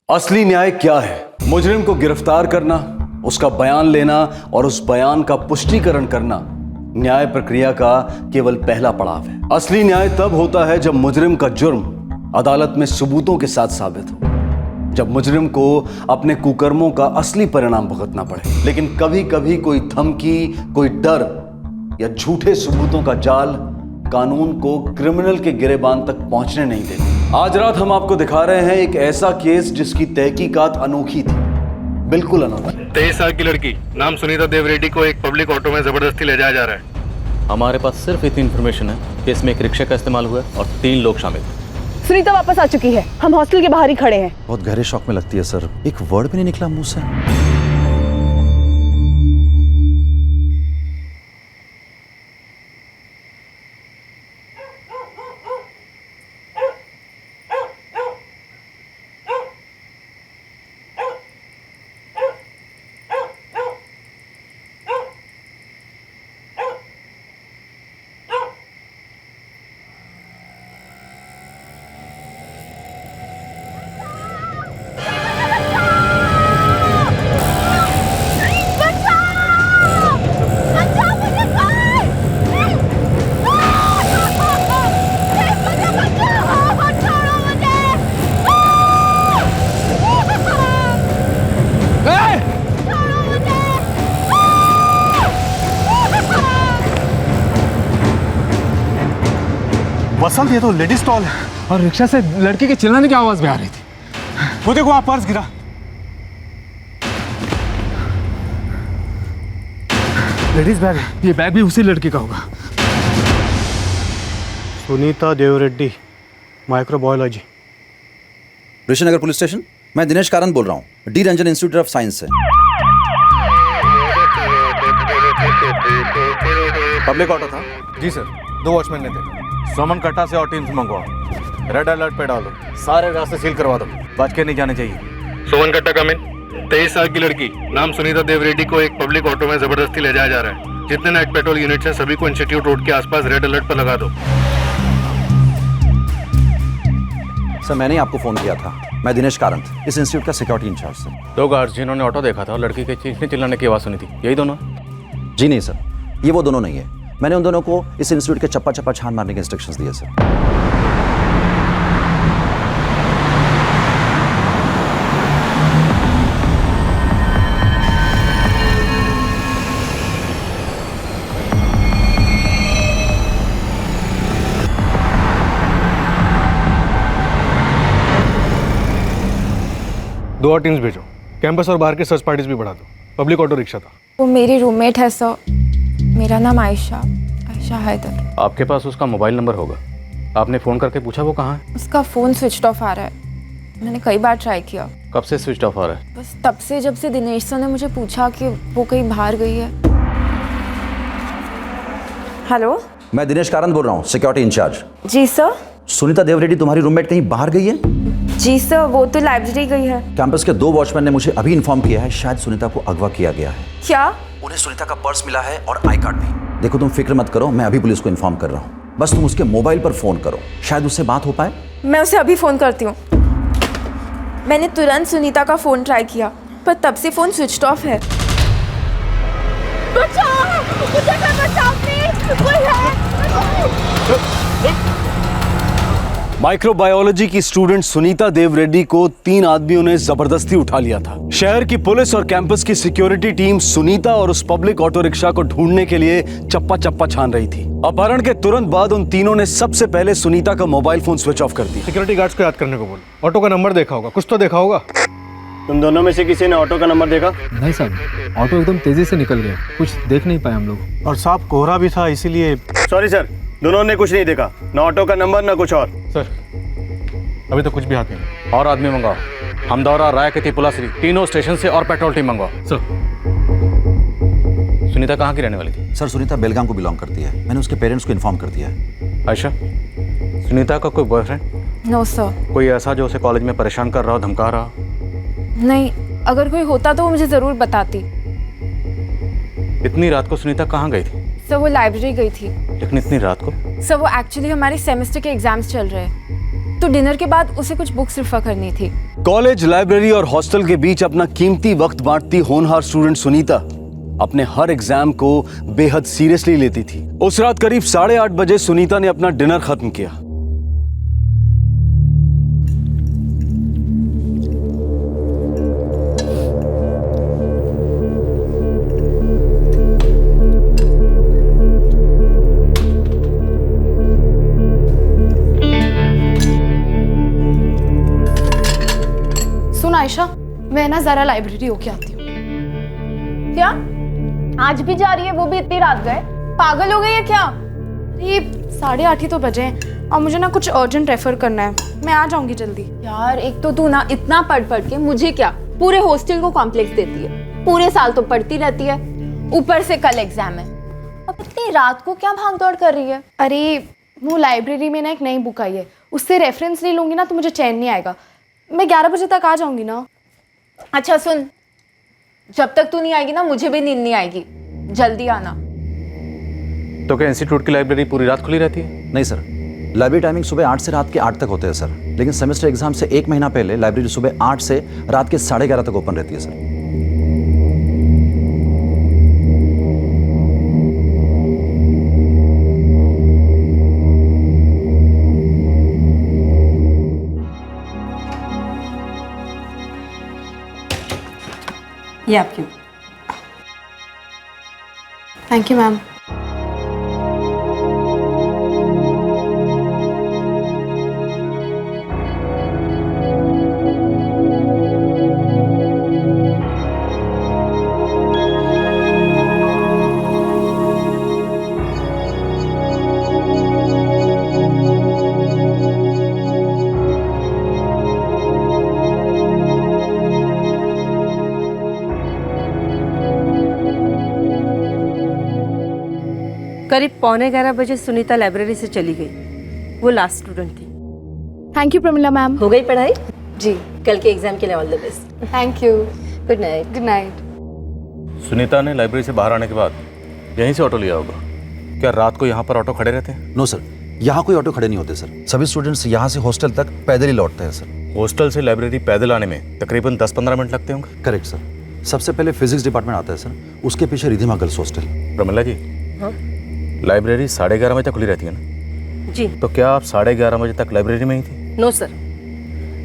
असली न्याय क्या है? मुजरिम को गिरफ्तार करना, उसका बयान लेना और उस बयान का पुष्टिकरण करना न्याय प्रक्रिया का केवल पहला पड़ाव है। असली न्याय तब होता है जब मुजरिम का जुर्म अदालत में सबूतों के साथ साबित हो, जब मुजरिम को अपने कुकर्मों का असली परिणाम भुगतना पड़े। लेकिन कभी कभी कोई धमकी, कोई डर या झूठे सबूतों का जाल कानून को क्रिमिनल के गिरेबान तक पहुंचने नहीं देते। आज रात हम आपको दिखा रहे हैं एक ऐसा केस जिसकी तहकीकात अनोखी थी, बिल्कुल अनोखी। 23 साल की लड़की नाम सुनीता देव रेड्डी को एक पब्लिक ऑटो में जबरदस्ती ले जाया जा रहा है। हमारे पास सिर्फ इतनी इन्फॉर्मेशन है कि इसमें एक रिक्शा का इस्तेमाल हुआ है और 3 लोग शामिल हैं। सुनीता वापस आ चुकी है, हम हॉस्टल के बाहर ही खड़े हैं। बहुत गहरे शौक में लगती है सर, एक वर्ड भी नहीं निकला मुंह से। वसंत, ये तो लेडीज स्टॉल है और रिक्शा से लड़की के चिल्लाने की आवाज भी आ रही थी। वो देखो, वहां पर्स गिरा। लेडीज बैग है, ये बैग भी उसी लड़की का होगा। Sunita Dev Reddy, microbiology. Rishinagar police station, मैं दिनेश कारंत बोल रहा हूँ, D Ranjan institute of science से। पब्लिक ऑटो था? जी सर, 2 वॉचमैन ने थे। सोमन कट्टा से और टीम से मंगवाओ, रेड अलर्ट पे डालो, सारे रास्ते सील करवा दो, बच के नहीं जाने चाहिए। सोमन कट्टा कम इन। 23 साल की लड़की नाम सुनीता देव रेड्डी को एक पब्लिक ऑटो में जबरदस्ती ले जाया जा रहा है। जितने नाइट पेट्रोल यूनिट्स हैं सभी को इंस्टीट्यूट रोड के आसपास रेड अलर्ट पर लगा दो। सर, मैंने ही आपको फोन किया था। मैं दिनेश कारंत, इस इंस्टीट्यूट का सिक्योरिटी इंचार्ज से। 2 गार्ड्स जिन्होंने ऑटो देखा था और लड़की के चीखने चिल्लाने की आवाज़ सुनी थी, यही दोनों? जी नहीं सर, ये वो दोनों नहीं है। मैंने उन दोनों को इस इंस्टीट्यूट के चप्पा चप्पा छान मारने के इंस्ट्रक्शंस दिए सर। दो और टीम्स भेजो, कैंपस और बाहर के सर्च पार्टीज भी बढ़ा दो। पब्लिक ऑटो रिक्शा था। वो मेरी रूममेट है सर, मेरा नाम आयशा हैदर। आपके पास उसका मोबाइल नंबर होगा, आपने फ़ोन करके पूछा वो कहाँ है? उसका फ़ोन स्विच ऑफ आ रहा है, मैंने कई बार ट्राई किया। कब से स्विच ऑफ आ रहा है? बस तब से जब से दिनेश सर ने मुझे पूछा कि वो कहीं बाहर गई है। हेलो, मैं दिनेश कारंत बोल रहा हूँ, सिक्योरिटी इंचार्ज। जी सर। सुनीता देव रेड्डी तुम्हारी रूममेट कहीं बाहर गई है? जी सर, वो तो लाइब्रेरी गई है। कैंपस के 2 वॉचमैन ने मुझे अभी इन्फॉर्म किया है, शायद सुनीता को अगवा किया गया है। क्या? उन्हें सुनीता का पर्स मिला है और आई कार्ड भी। देखो, तुम फिक्र मत करो, मैं अभी पुलिस को इन्फॉर्म कर रहा हूँ। बस तुम उसके मोबाइल पर फोन करो, शायद उससे बात हो पाए। मैं उसे अभी फ़ोन करती हूँ। मैंने तुरंत सुनीता का फ़ोन ट्राई किया, पर तब से फ़ोन स्विच ऑफ है। बचाओ, मुझे बचाओ प्लीज, कोई है? माइक्रोबायोलॉजी की स्टूडेंट सुनीता देव रेड्डी को 3 आदमियों ने जबरदस्ती उठा लिया था। शहर की पुलिस और कैंपस की सिक्योरिटी टीम सुनीता और उस पब्लिक ऑटो रिक्शा को ढूंढने के लिए चप्पा चप्पा छान रही थी। अपहरण के तुरंत बाद उन तीनों ने सबसे पहले सुनीता का मोबाइल फोन स्विच ऑफ कर दिया। सिक्योरिटी गार्ड्स को याद करने को बोलो। ऑटो का नंबर देखा होगा, कुछ तो देखा होगा। तुम दोनों में से किसी ने ऑटो का नंबर देखा? नहीं साहब, ऑटो एकदम तेजी से निकल गया, कुछ देख नहीं पाए हम लोग। और साफ कोहरा भी था, इसीलिए। सॉरी सर, दोनों ने कुछ नहीं देखा, ना ऑटो का नंबर ना कुछ और। सर, अभी तो कुछ भी हाथ नहीं। और आदमी मंगाओ, हमदौरा, राय के तिपुलाश्री, तीनों स्टेशन से और पेट्रोल टीम मंगवाओ। सर, सुनीता कहाँ की रहने वाली थी? सर, सुनीता बेलगाम को बिलोंग करती है, मैंने उसके पेरेंट्स को इन्फॉर्म कर दिया है। आयशा, सुनीता का कोई बॉयफ्रेंड? No sir. कोई ऐसा जो उसे कॉलेज में परेशान कर रहा हो, धमका रहा हो? नहीं, अगर कोई होता तो वो मुझे ज़रूर बताती। इतनी रात को सुनीता कहाँ गई थी? सर, वो लाइब्रेरी गई थी। लेकिन इतनी रात को? सर, वो एक्चुअली हमारे सेमेस्टर के एग्जाम्स चल रहे हैं, तो डिनर के बाद उसे कुछ बुक्स रिफर करनी थी। कॉलेज, लाइब्रेरी और हॉस्टल के बीच अपना कीमती वक्त बांटती होनहार स्टूडेंट सुनीता अपने हर एग्जाम को बेहद सीरियसली लेती थी। उस रात करीब 8:30 बजे सुनीता ने अपना डिनर खत्म किया। सुन आयशा, मैं ना जरा लाइब्रेरी होके आती हूँ। क्या आज भी जा रही है, वो भी इतनी रात गए? पागल हो गई है क्या? ये 8:30 ही तो बजे हैं और मुझे ना कुछ अर्जेंट रेफर करना है। मैं आ जाऊंगी जल्दी। यार एक तो तू ना इतना पढ़ के मुझे क्या पूरे हॉस्टल को कॉम्प्लेक्स देती है। पूरे साल तो पढ़ती रहती है, ऊपर से कल एग्जाम है। अब इतनी रात को क्या भाग दौड़ कर रही है? अरे वो लाइब्रेरी में ना एक नई बुक आई है, उससे रेफरेंस नहीं लूंगी ना तो मुझे चैन नहीं आएगा। मैं 11 बजे तक आ जाऊंगी ना। अच्छा सुन, जब तक तू नहीं आएगी ना मुझे भी नींद नहीं आएगी। जल्दी आना। तो क्या इंस्टीट्यूट की लाइब्रेरी पूरी रात खुली रहती है? नहीं सर, लाइब्रेरी टाइमिंग सुबह 8 से रात के 8 तक होते हैं सर। लेकिन सेमेस्टर एग्जाम से 1 महीना पहले लाइब्रेरी सुबह 8 से रात के 11:30 तक ओपन रहती है सर। ये आपकी। Thank you ma'am. करीब 11:15 बजे सुनीता लाइब्रेरी से चली गई। वो लास्ट स्टूडेंट थी। Thank you Pramila ma'am. हो गई पढ़ाई? जी। कल के एग्जाम के लिए all the best. Thank you. Good night. Good night. Sunita ने लाइब्रेरी से बाहर आने के बाद यहीं से ऑटो लिया होगा। क्या रात को यहाँ पर ऑटो खड़े रहते हैं? नो सर, यहाँ कोई ऑटो खड़े नहीं होते सर। सभी स्टूडेंट्स यहाँ से हॉस्टल तक पैदल ही लौटते हैं सर। हॉस्टल से लाइब्रेरी पैदल आने में तकरीबन 10-15 मिनट लगते होंगे। Correct sir. सबसे पहले फिजिक्स डिपार्टमेंट आता है सर, उसके पीछे रिधिमा गर्ल्स हॉस्टल। प्रमिला जी, हाँ? लाइब्रेरी 11:30 बजे तक खुली रहती है ना? जी। तो क्या आप 11:30 बजे तक लाइब्रेरी में ही थी? नो सर,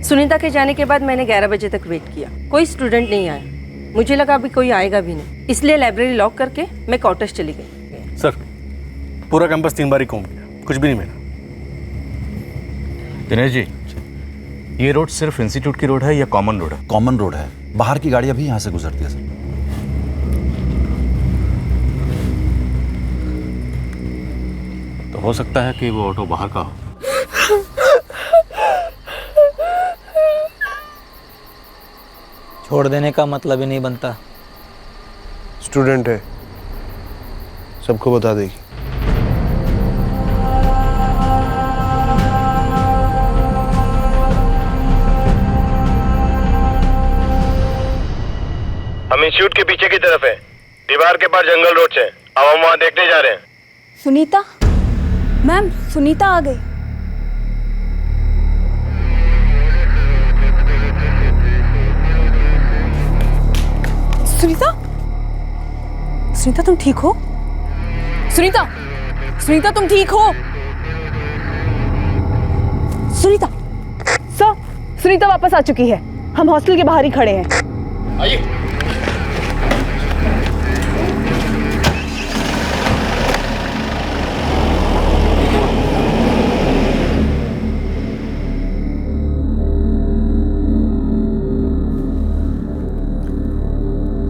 सुनीता के जाने के बाद मैंने 11 बजे तक वेट किया। कोई स्टूडेंट नहीं आया। मुझे लगा अभी कोई आएगा भी नहीं, इसलिए लाइब्रेरी लॉक करके मैं क्वार्टर्स चली गई। सर, पूरा कैंपस 3 बार घूम गया, कुछ भी नहीं मिला। दिनेश जी, ये रोड सिर्फ इंस्टीट्यूट की रोड है या कॉमन रोड है? कॉमन रोड है, बाहर की गाड़ियाँ भी यहाँ से गुजरती है सर। तो हो सकता है कि वो ऑटो बाहर का हो। छोड़ देने का मतलब ही नहीं बनता। स्टूडेंट है, सबको बता देगी। हम इंस्टीट्यूट के पीछे की तरफ है, दीवार के पास जंगल रोड से। अब हम वहाँ देखने जा रहे हैं। सुनीता मैम, सुनीता आ गई। सुनीता, सुनीता तुम ठीक हो? सुनीता, सुनीता तुम ठीक हो? सुनीता सर, सुनीता वापस आ चुकी है। हम हॉस्टल के बाहर ही खड़े हैं। आइए।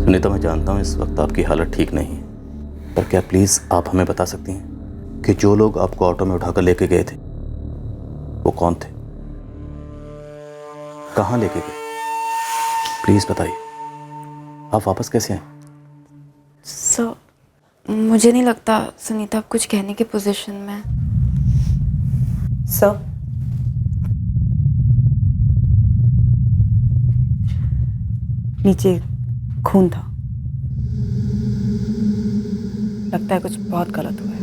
सुनीता, मैं जानता हूँ इस वक्त आपकी हालत ठीक नहीं है, पर क्या प्लीज़ आप हमें बता सकती हैं कि जो लोग आपको ऑटो में उठाकर लेके गए थे वो कौन थे, कहाँ लेके गए? प्लीज़ बताइए। आप वापस कैसे आए? सर, मुझे नहीं लगता सुनीता अब कुछ कहने की पोजीशन में। सर, नीचे खून था। लगता है कुछ बहुत गलत हुआ है।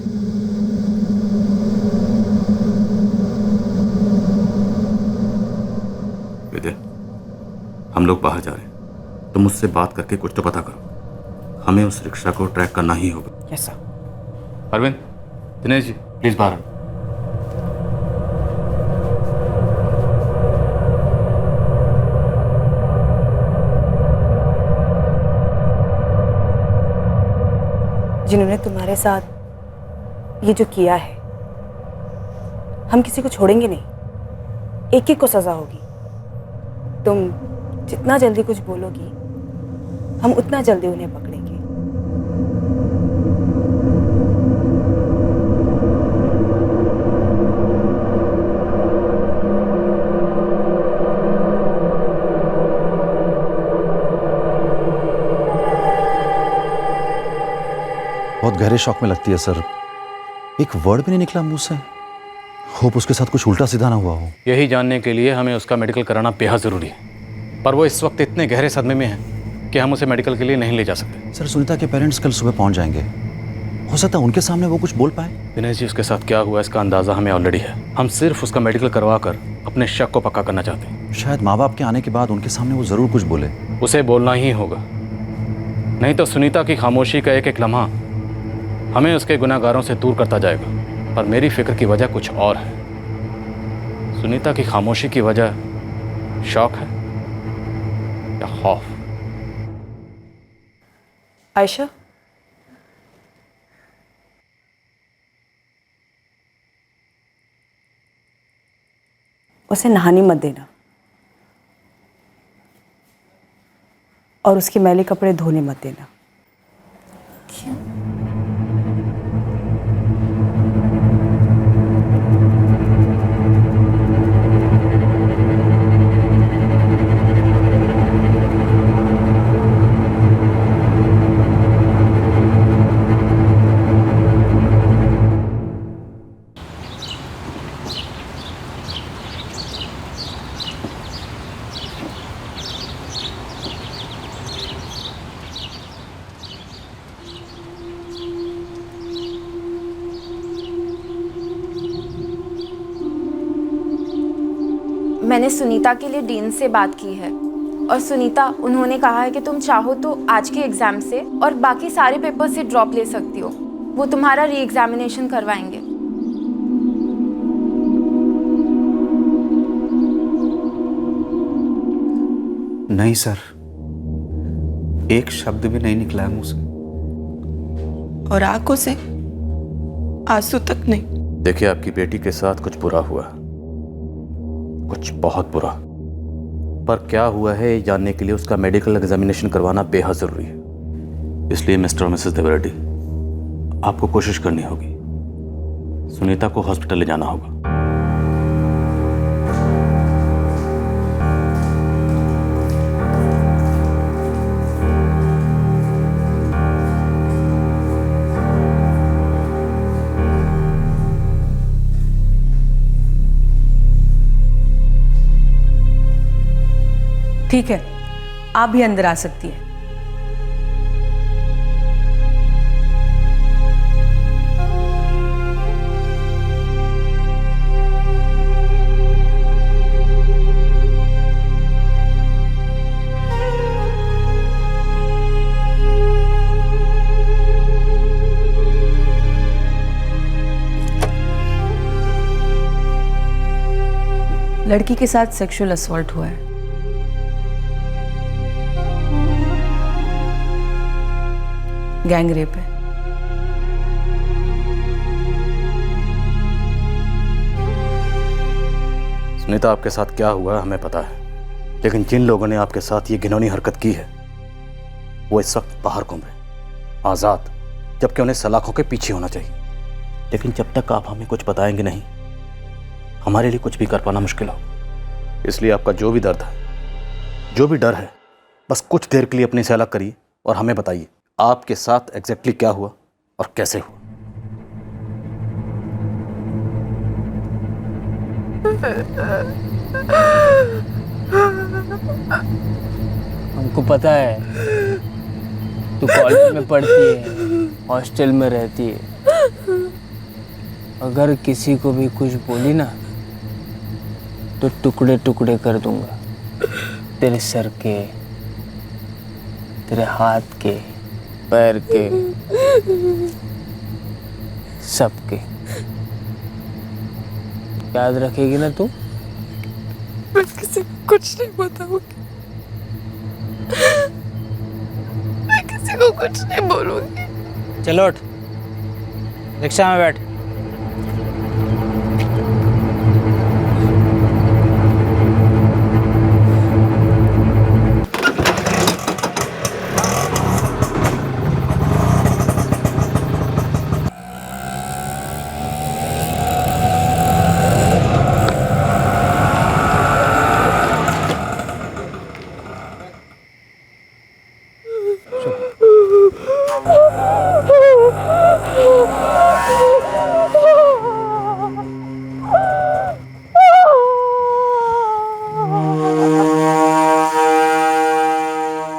विद्या, हम लोग बाहर जा रहे हैं, तो मुझसे बात करके कुछ तो पता करो। हमें उस रिक्शा को ट्रैक करना ही होगा। Yes sir. Arvind, Dinesh ji please बाहर। जिन्होंने तुम्हारे साथ ये जो किया है, हम किसी को छोड़ेंगे नहीं, एक एक को सजा होगी। तुम जितना जल्दी कुछ बोलोगी, हम उतना जल्दी उन्हें पकड़ेंगे। बहुत गहरे शौक में लगती है सर। एक वर्ड भी नहीं निकला मुंह से। होप उसके साथ कुछ उल्टा सीधा ना हुआ हो। यही जानने के लिए हमें उसका मेडिकल कराना बेहद ज़रूरी है, पर वो इस वक्त इतने गहरे सदमे में है कि हम उसे मेडिकल के लिए नहीं ले जा सकते। सर, सुनीता के पेरेंट्स कल सुबह पहुंच जाएंगे। हो सकता है उनके सामने वो कुछ बोल पाए। दिनेश जी, उसके साथ क्या हुआ इसका अंदाज़ा हमें ऑलरेडी है। हम सिर्फ उसका मेडिकल करवा कर अपने शक को पक्का करना चाहते हैं। शायद माँ बाप के आने के बाद उनके सामने वो ज़रूर कुछ बोले। उसे बोलना ही होगा, नहीं तो सुनीता की खामोशी का एक एक लम्हा हमें उसके गुनाहगारों से दूर करता जाएगा। पर मेरी फिक्र की वजह कुछ और है। सुनीता की खामोशी की वजह शौक है या खौफ? आयशा, उसे नहाने मत देना और उसके मैले कपड़े धोने मत देना। क्यों? मैंने सुनीता के लिए डीन से बात की है और सुनीता, उन्होंने कहा है कि तुम चाहो तो आज के एग्जाम से और बाकी सारे पेपर से ड्रॉप ले सकती हो। वो तुम्हारा री एग्जामिनेशन करवाएंगे। नहीं सर, एक शब्द भी नहीं निकला है मुंह से। और आंखों से आंसू तक नहीं। देखिए, आपकी बेटी के साथ कुछ बुरा हुआ, कुछ बहुत बुरा। पर क्या हुआ है ये जानने के लिए उसका मेडिकल एग्जामिनेशन करवाना बेहद ज़रूरी है। इसलिए मिस्टर और मिसेस देवरेड्डी, आपको कोशिश करनी होगी। सुनीता को हॉस्पिटल ले जाना होगा। ठीक है, आप भी अंदर आ सकती हैं। लड़की के साथ सेक्सुअल असॉल्ट हुआ है। गैंग रेप है। सुनीता, आपके साथ क्या हुआ हमें पता है, लेकिन जिन लोगों ने आपके साथ ये घिनौनी हरकत की है वो इस वक्त बाहर घूम रहे आज़ाद, जबकि उन्हें सलाखों के पीछे होना चाहिए। लेकिन जब तक आप हमें कुछ बताएंगे नहीं, हमारे लिए कुछ भी कर पाना मुश्किल हो। इसलिए आपका जो भी दर्द है, जो भी डर है, बस कुछ देर के लिए अपने से अलग करिए और हमें बताइए आपके साथ एग्जैक्टली क्या हुआ और कैसे हुआ। हमको पता है तू कॉलेज में पढ़ती है, हॉस्टल में रहती है। अगर किसी को भी कुछ बोली ना तो टुकड़े टुकड़े कर दूंगा। तेरे सर के, तेरे हाथ के, पैर के, सबके। याद रखेगी ना तू? मैं किसी को कुछ नहीं बताऊंगी, मैं किसी को कुछ नहीं बोलूंगी। चलो उठ, रिक्शा में बैठ।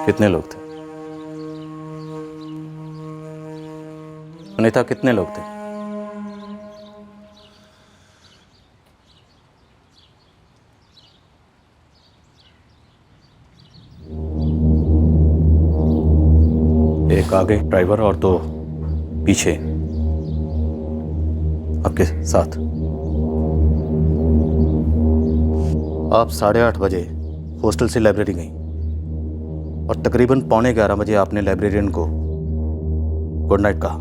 कितने लोग थे सुनीता? कितने लोग थे? एक आगे ड्राइवर और दो पीछे आपके साथ। आप 8:30 बजे हॉस्टल से लाइब्रेरी गई और तकरीबन 11:15 बजे आपने लाइब्रेरियन को गुड नाइट कहा।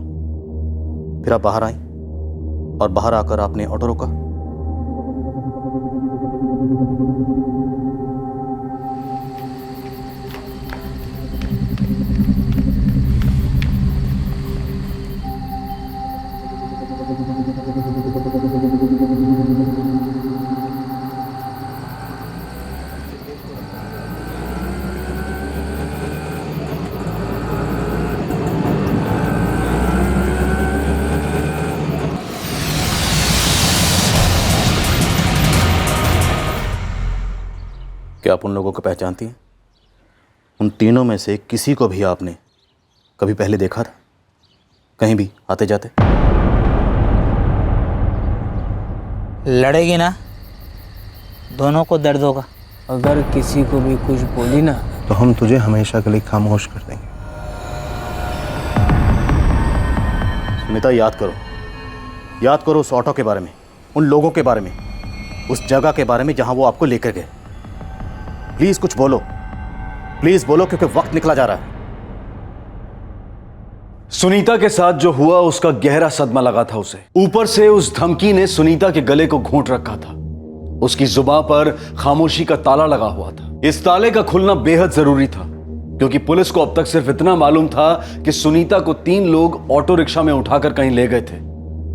फिर आप बाहर आई और बाहर आकर आपने ऑटो रोका। क्या आप उन लोगों को पहचानती हैं? उन तीनों में से किसी को भी आपने कभी पहले देखा था कहीं भी आते जाते? लड़ेगी ना, दोनों को दर्द होगा। अगर किसी को भी कुछ बोली ना तो हम तुझे हमेशा के लिए खामोश कर देंगे। सुनीता, याद करो उस ऑटो के बारे में, उन लोगों के बारे में, उस जगह के बारे में जहां वो आपको लेकर गए। प्लीज कुछ बोलो, प्लीज बोलो, क्योंकि वक्त निकला जा रहा है। सुनीता के साथ जो हुआ उसका गहरा सदमा लगा था उसे। ऊपर से उस धमकी ने सुनीता के गले को घोंट रखा था। उसकी जुबान पर खामोशी का ताला लगा हुआ था। इस ताले का खुलना बेहद जरूरी था, क्योंकि पुलिस को अब तक सिर्फ इतना मालूम था कि सुनीता को 3 लोग ऑटो रिक्शा में उठाकर कहीं ले गए थे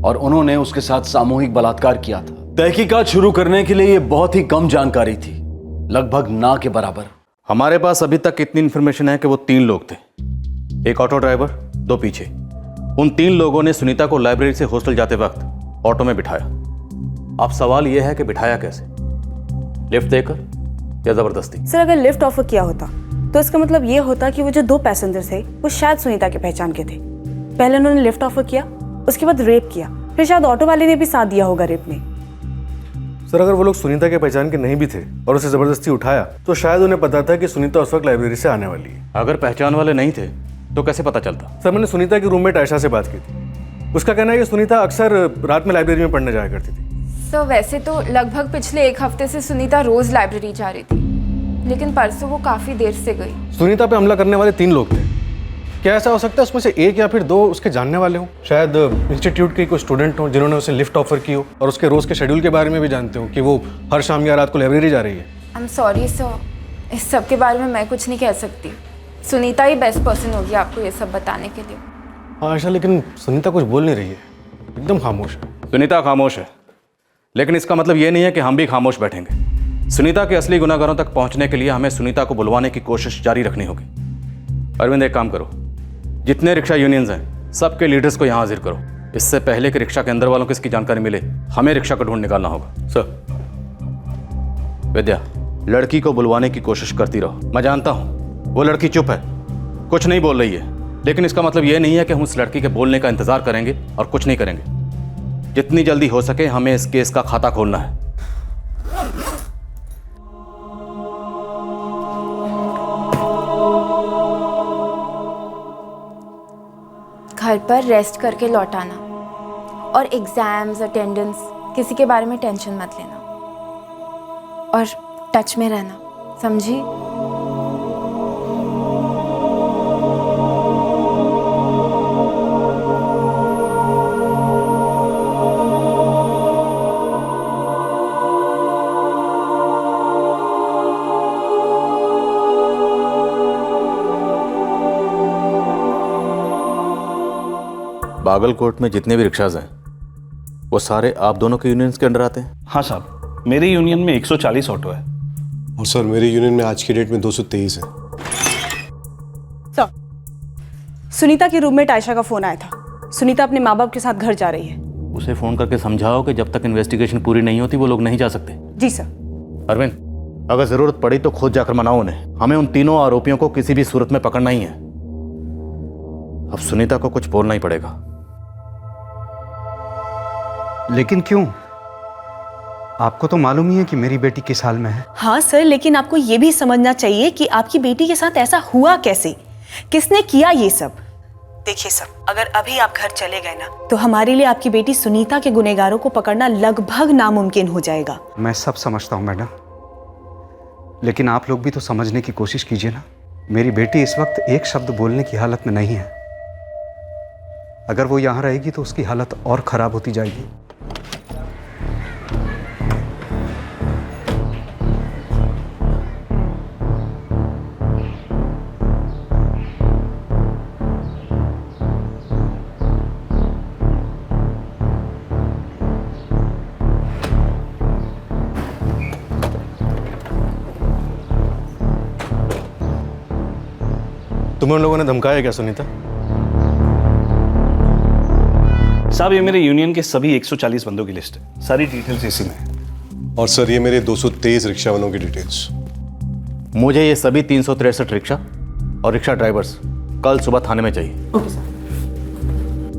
और उन्होंने उसके साथ सामूहिक बलात्कार किया था। तहकीकात शुरू करने के लिए यह बहुत ही कम जानकारी थी, लगभग ना के बराबर। हमारे पास अभी तक इतनी इंफॉर्मेशन है कि वो 3 लोग थे, एक ऑटो ड्राइवर, 2 पीछे। उन 3 लोगों ने सुनीता को लाइब्रेरी से हॉस्टल जाते वक्त ऑटो में बिठाया। अब सवाल यह है कि बिठाया कैसे? लिफ्ट देकर या जबरदस्ती? सर, अगर लिफ्ट ऑफर किया होता तो इसका मतलब ये होता कि वो जो 2 पैसेंजर थे वो शायद सुनीता की पहचान के थे। पहले उन्होंने लिफ्ट ऑफर किया, उसके बाद रेप किया, फिर शायद ऑटो वाले ने भी साथ दिया होगा रेप में। सर, अगर वो लोग सुनीता के पहचान के नहीं भी थे और उसे जबरदस्ती उठाया तो शायद उन्हें पता था कि सुनीता उस वक्त लाइब्रेरी से आने वाली है। अगर पहचान वाले नहीं थे तो कैसे पता चलता? सर, मैंने सुनीता की रूममेट आयशा से बात की थी। उसका कहना है कि सुनीता अक्सर रात में लाइब्रेरी में पढ़ने जाया करती थी। सर, वैसे तो लगभग पिछले 1 हफ्ते से सुनीता रोज लाइब्रेरी जा रही थी, लेकिन परसों वो काफी देर से गई। सुनीता पे हमला करने वाले 3 लोग थे। क्या ऐसा हो सकता है उसमें से एक या फिर 2 उसके जानने वाले हों? शायद इंस्टीट्यूट के कोई स्टूडेंट हों जिन्होंने उसे लिफ्ट ऑफर की हो और उसके रोज के शेड्यूल के बारे में भी जानते हो कि वो हर शाम या रात को लाइब्रेरी जा रही है। आई एम सॉरी सर, इस सब के बारे में मैं कुछ नहीं कह सकती। सुनीता ही बेस्ट पर्सन होगी आपको ये सब बताने के लिए। हाँ आयशा, लेकिन सुनीता कुछ बोल नहीं रही है, एकदम खामोश है। सुनीता खामोश है, लेकिन इसका मतलब ये नहीं है कि हम भी खामोश बैठेंगे। सुनीता के असली गुनाहगारों तक पहुंचने के लिए हमें सुनीता को बुलवाने की कोशिश जारी रखनी होगी। अरविंद, एक काम करो, जितने रिक्शा यूनियंस हैं सबके लीडर्स को यहाँ हाजिर करो। इससे पहले कि रिक्शा के अंदर वालों को इसकी जानकारी मिले, हमें रिक्शा को ढूंढ निकालना होगा। सर। विद्या, लड़की को बुलवाने की कोशिश करती रहो। मैं जानता हूँ वो लड़की चुप है, कुछ नहीं बोल रही है, लेकिन इसका मतलब ये नहीं है कि हम उस लड़की के बोलने का इंतजार करेंगे और कुछ नहीं करेंगे। जितनी जल्दी हो सके हमें इस केस का खाता खोलना है। घर पर रेस्ट करके लौटाना, और एग्ज़ाम्स अटेंडेंस किसी के बारे में टेंशन मत लेना, और टच में रहना, समझी? बागलकोट में जितने भी रिक्शाज हैं वो सारे आप दोनों के यूनियंस के अंडर आते हैं? हाँ साहब, मेरे यूनियन में 140 ऑटो है। और सर मेरे यूनियन में आज की डेट में 223 है। सर, सुनीता की रूममेट आयशा का फोन आया था। सुनीता अपने माँ बाप के साथ घर जा रही है। उसे फोन करके समझाओ कि जब तक इन्वेस्टिगेशन पूरी नहीं होती वो लोग नहीं जा सकते। जी सर। अरविंद, अगर जरूरत पड़ी तो खुद जाकर मनाओ उन्हें। हमें उन तीनों आरोपियों को किसी भी सूरत में पकड़ना ही है। अब सुनीता को कुछ बोलना ही पड़ेगा। लेकिन क्यों? आपको तो मालूम ही है कि मेरी बेटी किस हाल में है। हाँ सर, लेकिन आपको ये भी समझना चाहिए कि आपकी बेटी के साथ ऐसा हुआ कैसे, किसने किया ये सब। देखिए सर, अगर अभी आप घर चले गए ना तो हमारे लिए आपकी बेटी सुनीता के गुनहगारों को पकड़ना लगभग नामुमकिन हो जाएगा। मैं सब समझता हूँ मैडम, लेकिन आप लोग भी तो समझने की कोशिश कीजिए ना। मेरी बेटी इस वक्त एक शब्द बोलने की हालत में नहीं है। अगर वो यहाँ रहेगी तो उसकी हालत और खराब होती जाएगी। तुम्हें उन लोगों ने धमकाया क्या सुनीता? साहब, ये मेरे यूनियन के सभी 140 बंदों की लिस्ट है। सारी डिटेल्स इसी में है। और सर ये मेरे 223 रिक्शा वालों की डिटेल्स। मुझे ये सभी 363 रिक्शा और रिक्शा ड्राइवर्स कल सुबह थाने में चाहिए। Okay sir.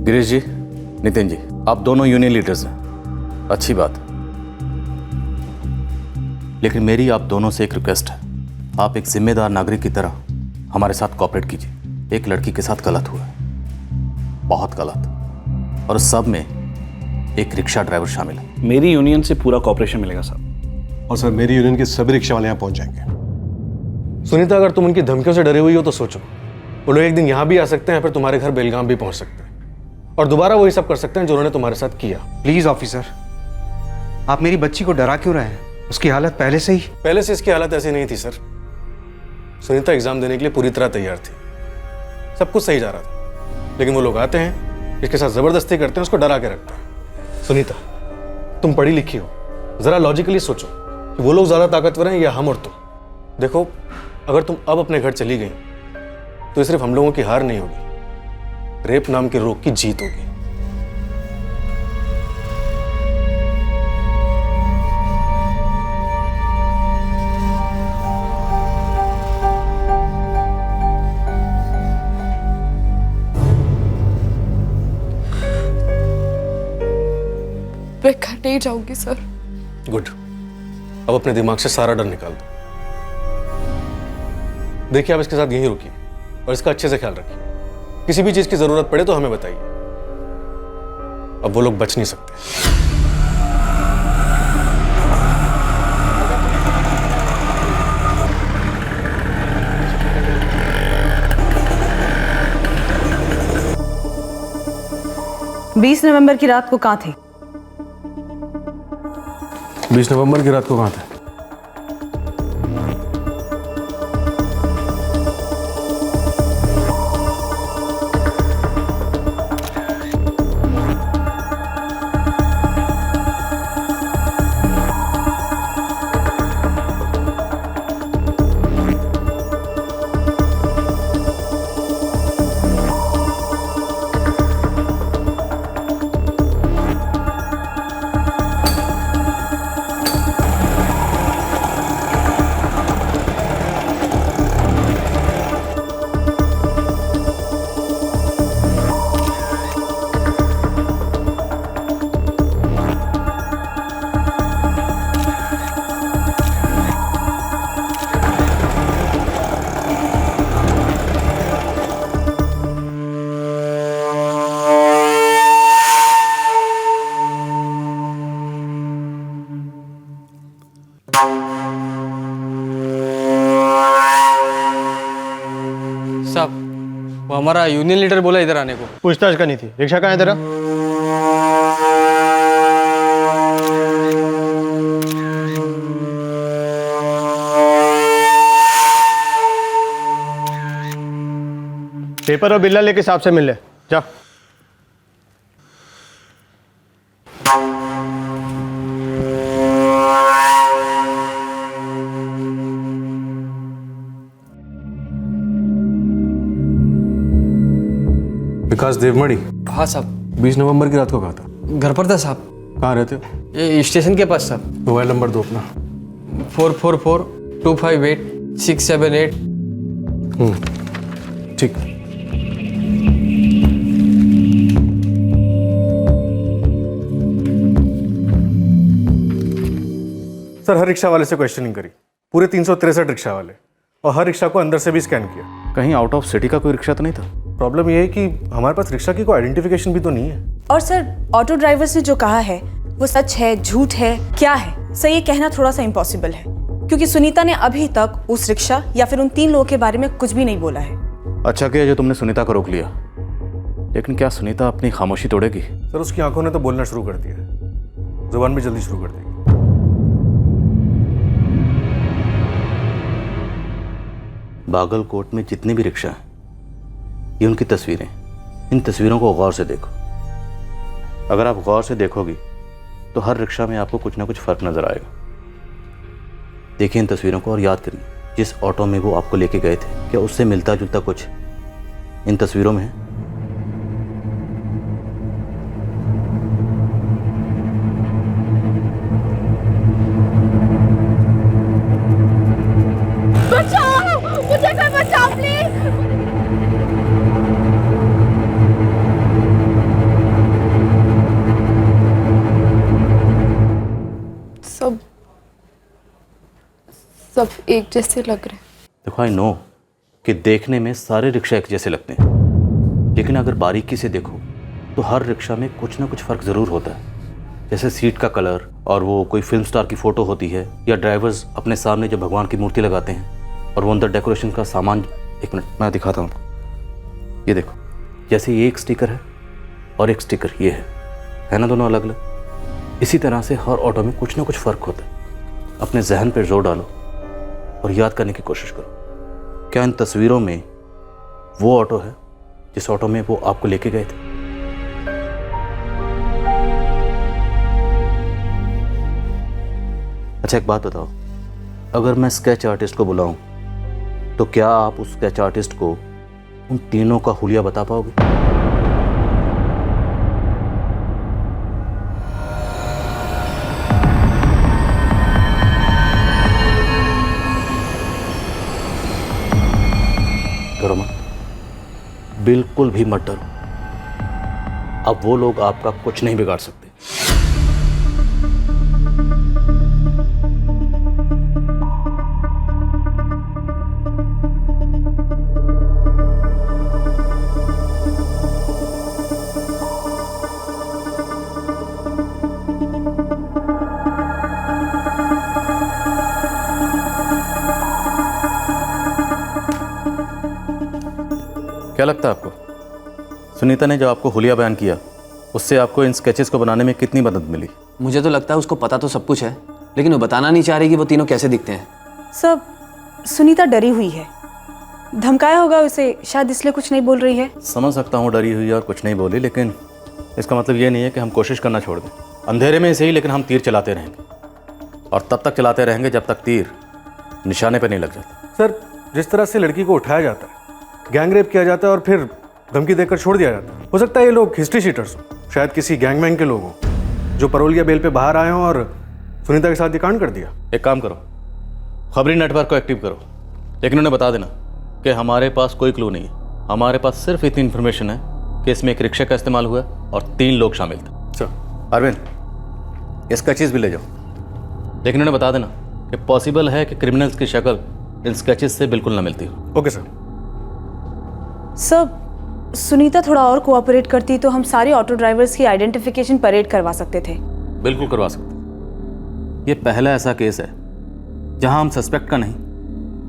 गिरीश जी, नितिन जी, आप दोनों यूनियन लीडर्स हैं, अच्छी बात। लेकिन मेरी आप दोनों से एक रिक्वेस्ट है। आप एक जिम्मेदार नागरिक की तरह हमारे साथ कोऑपरेट कीजिए। एक लड़की के साथ गलत हुआ है, बहुत गलत, और सब में एक रिक्शा ड्राइवर शामिल है। मेरी यूनियन से पूरा कॉपरेशन मिलेगा साहब। और सर मेरी यूनियन के सभी रिक्शा वाले यहाँ पहुँच जाएंगे। सुनीता, अगर तुम उनकी धमकियों से डरे हुई हो तो सोचो, वो लोग एक दिन यहाँ भी आ सकते हैं, फिर तुम्हारे घर बेलगाम भी पहुँच सकते हैं और दोबारा वही सब कर सकते हैं जो उन्होंने तुम्हारे साथ किया। प्लीज ऑफिसर, आप मेरी बच्ची को डरा क्यों रहे हैं? उसकी हालत पहले से इसकी हालत ऐसी नहीं थी सर। सुनीता एग्जाम देने के लिए पूरी तरह तैयार थी, सब कुछ सही जा रहा था, लेकिन वो लोग आते हैं, इसके साथ जबरदस्ती करते हैं, उसको डरा के रखते हैं। सुनीता, तुम पढ़ी लिखी हो, जरा लॉजिकली सोचो कि वो लोग ज्यादा ताकतवर हैं या हम और तुम। देखो, अगर तुम अब अपने घर चली गई तो ये सिर्फ हम लोगों की हार नहीं होगी, रेप नाम के रोग की जीत होगी। मैं घर नहीं जाऊंगी सर। गुड, अब अपने दिमाग से सारा डर निकाल दो। देखिए, आप इसके साथ यहीं रुकिए और इसका अच्छे से ख्याल रखिए। किसी भी चीज की जरूरत पड़े तो हमें बताइए। अब वो लोग बच नहीं सकते। बीस नवंबर की रात को कहाँ थे? 20 नवंबर की रात को कहाँ थे? वो हमारा यूनियन लीडर बोला इधर आने को। पूछताछ करनी थी। रिक्शा कहाँ है तेरा? पेपर और बिल्ला लेके साहब से मिल ले जा। विकास देवमणि? हाँ साहब। 20 नवंबर की रात को कहा था? घर पर था साहब। कहाँ रहते हो? ये स्टेशन के पास साहब। मोबाइल नंबर दो अपना। 444-258-678। ठीक। सर हर रिक्शा वाले से क्वेश्चनिंग करी, पूरे 363 रिक्शा वाले, और हर रिक्शा को अंदर से भी स्कैन किया। कहीं आउट ऑफ सिटी का कोई रिक्शा तो नहीं था? प्रॉब्लम ये है कि हमारे पास रिक्शा की कोई आइडेंटिफिकेशन भी तो नहीं है। और सर ऑटो ड्राइवर्स ने जो कहा है वो सच है, झूठ है, क्या है? सर ये कहना थोड़ा सा इम्पॉसिबल है, क्योंकि सुनीता ने अभी तक उस रिक्शा या फिर उन 3 लोगों के बारे में कुछ भी नहीं बोला है। अच्छा किया जो तुमने सुनीता को रोक लिया, लेकिन क्या सुनीता अपनी खामोशी तोड़ेगी? सर उसकी आंखों ने तो बोलना शुरू कर दिया है, जुबान भी जल्दी शुरू कर देगी। बागलकोट में जितनी भी रिक्शा हैं, ये उनकी तस्वीरें। इन तस्वीरों को गौर से देखो। अगर आप गौर से देखोगी तो हर रिक्शा में आपको कुछ ना कुछ फर्क नजर आएगा। देखिए इन तस्वीरों को और याद करिए जिस ऑटो में वो आपको लेके गए थे, क्या उससे मिलता जुलता कुछ इन तस्वीरों में है? बचाओ मुझे, कोई बचाओ प्लीज। सब एक जैसे लग रहे। देखो आई नो कि देखने में सारे रिक्शा एक जैसे लगते हैं, लेकिन अगर बारीकी से देखो तो हर रिक्शा में कुछ ना कुछ फ़र्क ज़रूर होता है। जैसे सीट का कलर, और वो कोई फिल्म स्टार की फ़ोटो होती है, या ड्राइवर्स अपने सामने जब भगवान की मूर्ति लगाते हैं और वो अंदर डेकोरेशन का सामान। एक मिनट मैं दिखाता हूँ, ये देखो, जैसे ये एक स्टिकर है और एक स्टिकर ये है ना, दोनों अलग अलग। इसी तरह से हर ऑटो में कुछ ना कुछ फ़र्क होता है। अपने जहन पर जोर डालो और याद करने की कोशिश करो, क्या इन तस्वीरों में वो ऑटो है जिस ऑटो में वो आपको लेके गए थे? अच्छा एक बात बताओ, अगर मैं स्केच आर्टिस्ट को बुलाऊं तो क्या आप उस स्केच आर्टिस्ट को उन तीनों का हुलिया बता पाओगे? डरो मत, बिल्कुल भी मत डरो। अब वो लोग आपका कुछ नहीं बिगाड़ सकते। क्या लगता है आपको, सुनीता ने जो आपको हुलिया बयान किया उससे आपको इन स्केचेस को बनाने में कितनी मदद मिली? मुझे तो लगता है उसको पता तो सब कुछ है, लेकिन वो बताना नहीं चाह रही कि वो तीनों कैसे दिखते हैं। सब सुनीता डरी हुई है, धमकाया होगा उसे, शायद इसलिए कुछ नहीं बोल रही है। समझ सकता हूँ डरी हुई और कुछ नहीं बोली, लेकिन इसका मतलब ये नहीं है कि हम कोशिश करना छोड़ दें। अंधेरे में सही, लेकिन हम तीर चलाते रहेंगे, और तब तक चलाते रहेंगे जब तक तीर निशाने पर नहीं लग जाता। सर जिस तरह से लड़की को उठाया जाता है, गैंग रेप किया जाता है और फिर धमकी देकर छोड़ दिया जाता है, हो सकता है ये लोग हिस्ट्री शीटर्स हो, शायद किसी गैंगमैन के लोग हों जो परोल या बेल पे बाहर आए हों और सुनीता के साथ ये कांड कर दिया। एक काम करो, खबरी नेटवर्क को एक्टिव करो, लेकिन उन्हें बता देना कि हमारे पास कोई क्लू नहीं है। हमारे पास सिर्फ इतनी इन्फॉर्मेशन है कि इसमें एक रिक्शा का इस्तेमाल हुआ और 3 लोग शामिल थे। सर अरविंद इसका चीज़ भी ले जाओ, लेकिन उन्हें बता देना कि पॉसिबल है कि क्रिमिनल्स की शक्ल इन स्केचेस से बिल्कुल ना मिलती हो। Okay sir. सब सुनीता थोड़ा और कोऑपरेट करती तो हम सारे ऑटो ड्राइवर्स की आइडेंटिफिकेशन परेड करवा सकते थे। बिल्कुल करवा सकते। ये पहला ऐसा केस है जहां हम सस्पेक्ट का नहीं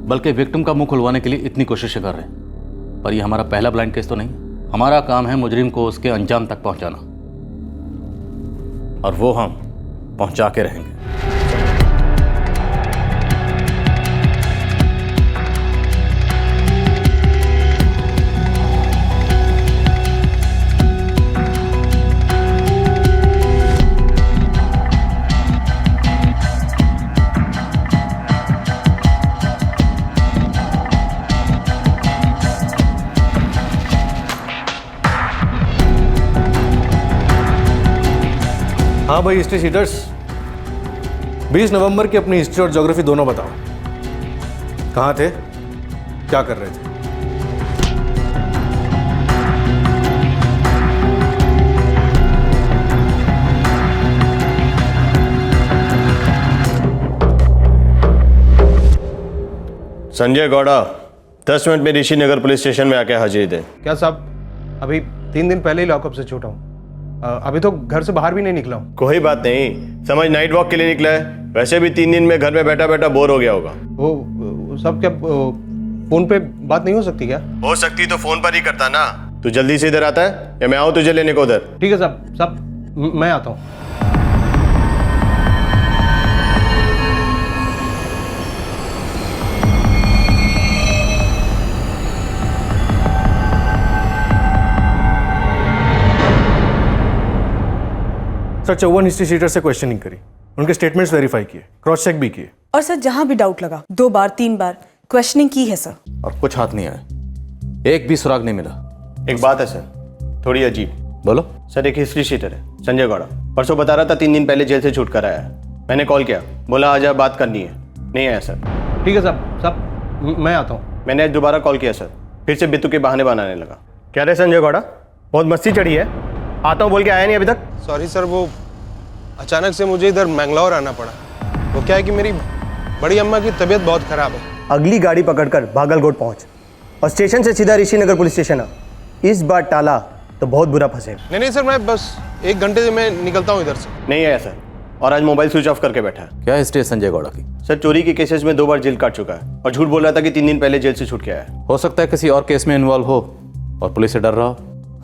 बल्कि विक्टिम का मुंह खुलवाने के लिए इतनी कोशिशें कर रहे हैं, पर ये हमारा पहला ब्लाइंड केस तो नहीं। हमारा काम है मुजरिम को उसके अंजाम तक पहुंचाना, और वो हम पहुंचा के रहेंगे। हाँ भाई हिस्ट्री शीटर्स, 20 नवंबर की अपनी हिस्ट्री और ज्योग्राफी दोनों बताओ। कहाँ थे, क्या कर रहे थे? संजय गौड़ा 10 मिनट में ऋषि नगर पुलिस स्टेशन में आके हाजिरी दे। क्या साहब, अभी 3 दिन पहले ही लॉकअप से छूटा हूँ। अभी तो घर से बाहर भी नहीं निकला हूँ। कोई बात नहीं, समझ नाइट वॉक के लिए निकला है, वैसे भी 3 दिन में घर में बैठा बैठा बोर हो गया होगा। वो सब क्या फोन पे बात नहीं हो सकती क्या? हो सकती तो फोन पर ही करता ना। तू जल्दी से इधर आता है या मैं आऊँ तुझे लेने को उधर? ठीक है साहब मैं आता हूँ। सर 54 हिस्ट्री शीटर से क्वेश्चनिंग करी, उनके स्टेटमेंट्स वेरीफाई किए, क्रॉस चेक भी किए। और सर जहां भी डाउट लगा 2 बार 3 बार क्वेश्चनिंग की है सर। और कुछ हाथ नहीं आया, एक भी सुराग नहीं मिला। एक बात है सर, थोड़ी अजीब। बोलो। सर एक हिस्ट्री शीटर है संजय गौड़ा, परसों बता रहा था 3 दिन पहले जेल से छूट कर आया है। मैंने कॉल किया, बोला आज आप बात करनी है, नहीं आया सर। ठीक है साहब मैं आता हूँ। मैंने आज दोबारा कॉल किया सर, फिर से बित्तू के बहाने बनाने लगा। क्या रे संजय गौड़ा, बहुत मस्ती चढ़ी है, आता हूँ बोल के आया नहीं अभी तक। सॉरी सर, वो अचानक से मुझे इधर मैंगलोर आना पड़ा। वो क्या है कि मेरी बड़ी अम्मा की तबीयत बहुत खराब है। अगली गाड़ी पकड़कर बागलकोट पहुंच और स्टेशन से सीधा ऋषि नगर पुलिस स्टेशन आ। इस बार टाला तो बहुत बुरा फंसेगा। नहीं सर, मैं बस 1 घंटे से मैं निकलता हूँ इधर से। नहीं आया सर, और आज मोबाइल स्विच ऑफ करके बैठा है। क्या हिस्ट्री है संजय गौड़ा की? सर चोरी के केसेस में 2 बार जेल काट चुका है और झूठ बोल रहा था कि 3 दिन पहले जेल से छूट के आया है। हो सकता है किसी और केस में इन्वॉल्व हो और पुलिस से डर रहा हो।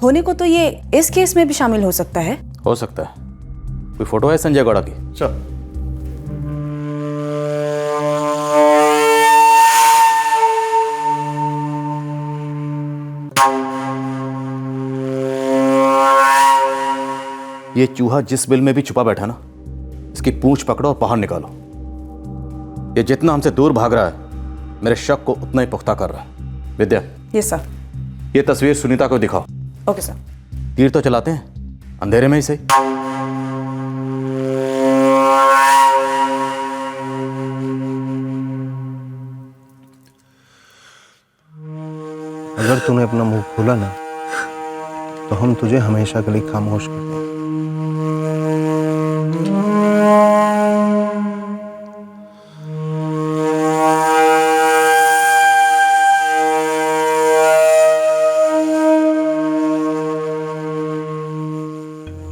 होने को तो ये इस केस में भी शामिल हो सकता है। हो सकता है। कोई फोटो है संजय गौड़ा की? सर ये चूहा जिस बिल में भी छुपा बैठा ना, इसकी पूंछ पकड़ो और बाहर निकालो। ये जितना हमसे दूर भाग रहा है, मेरे शक को उतना ही पुख्ता कर रहा है। विद्या, यस सर। ये तस्वीर सुनीता को दिखाओ। Okay sir. तीर तो चलाते हैं, अंधेरे में ही सही। अगर तूने अपना मुंह खोला ना तो हम तुझे हमेशा के लिए खामोश कर देंगे।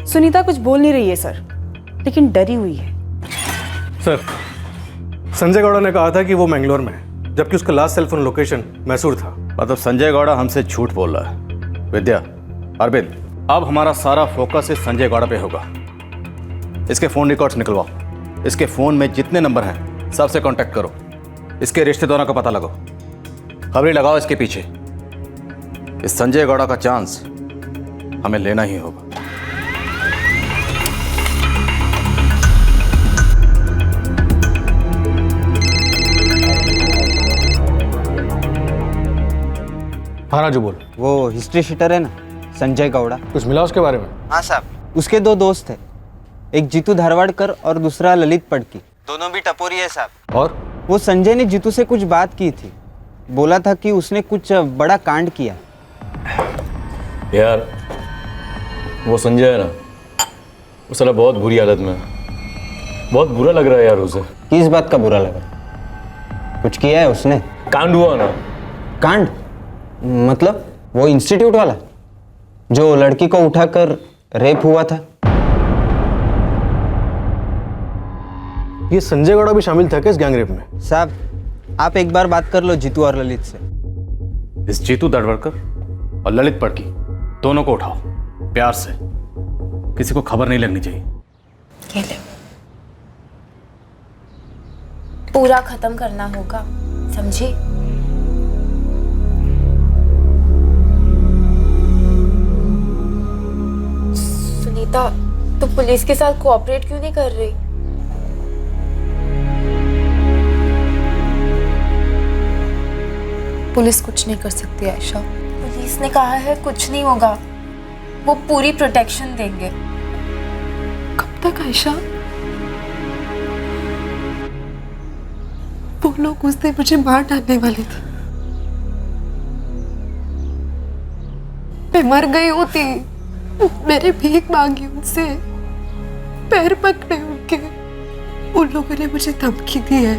सुनीता कुछ बोल नहीं रही है सर, लेकिन डरी हुई है। सर संजय गौड़ा ने कहा था कि वो मैंगलोर में है, जबकि उसका लास्ट सेलफोन लोकेशन मैसूर था। मतलब संजय गौड़ा हमसे झूठ बोल रहा है। विद्या, अरविंद, अब हमारा सारा फोकस इस संजय गौड़ा पे होगा। इसके फोन रिकॉर्ड्स निकलवाओ। इसके फोन में जितने नंबर हैं सबसे कांटेक्ट करो। इसके रिश्तेदारों का पता लगाओ, खबरें लगाओ इसके पीछे। इस संजय गौड़ा का चांस हमें लेना ही होगा। हाँ राजू बोल। वो हिस्ट्री शीटर है ना संजय गौड़ा, कुछ मिला उसके बारे में? हाँ साहब, उसके 2 दोस्त थे, एक जीतू धारवाड़कर और दूसरा ललित पड़की। दोनों भी टपोरी है साहब। और वो संजय ने जीतू से कुछ बात की थी, बोला था कि उसने कुछ बड़ा कांड किया। यार वो संजय है ना, वो साला बहुत बुरी हालत में है। बहुत बुरा लग रहा है यार उसे। किस बात का बुरा लगा? कुछ किया है उसने? कांड हुआ ना। कांड मतलब वो इंस्टीट्यूट वाला जो लड़की को उठाकर रेप हुआ था? ये संजय गौड़ा भी शामिल था क्या इस गैंग रेप में? साहब आप एक बार बात कर लो जीतू और ललित से, इस जीतू दड़वड़कर और ललित पड़की दोनों को उठाओ प्यार से, किसी को खबर नहीं लगनी चाहिए। ये ले। पूरा खत्म करना होगा, समझी? सुनीता, तू पुलिस के साथ कोऑपरेट क्यों नहीं कर रही? पुलिस कुछ नहीं कर सकती आयशा। पुलिस ने कहा है कुछ नहीं होगा, वो पूरी प्रोटेक्शन देंगे। कब तक आयशा? वो लोग उस दिन मुझे मार डालने वाले थे। मैं मर गई होती, मैंने भीख मांगी उनसे, पैर पकड़े उनके। उन लोगों ने मुझे धमकी दी है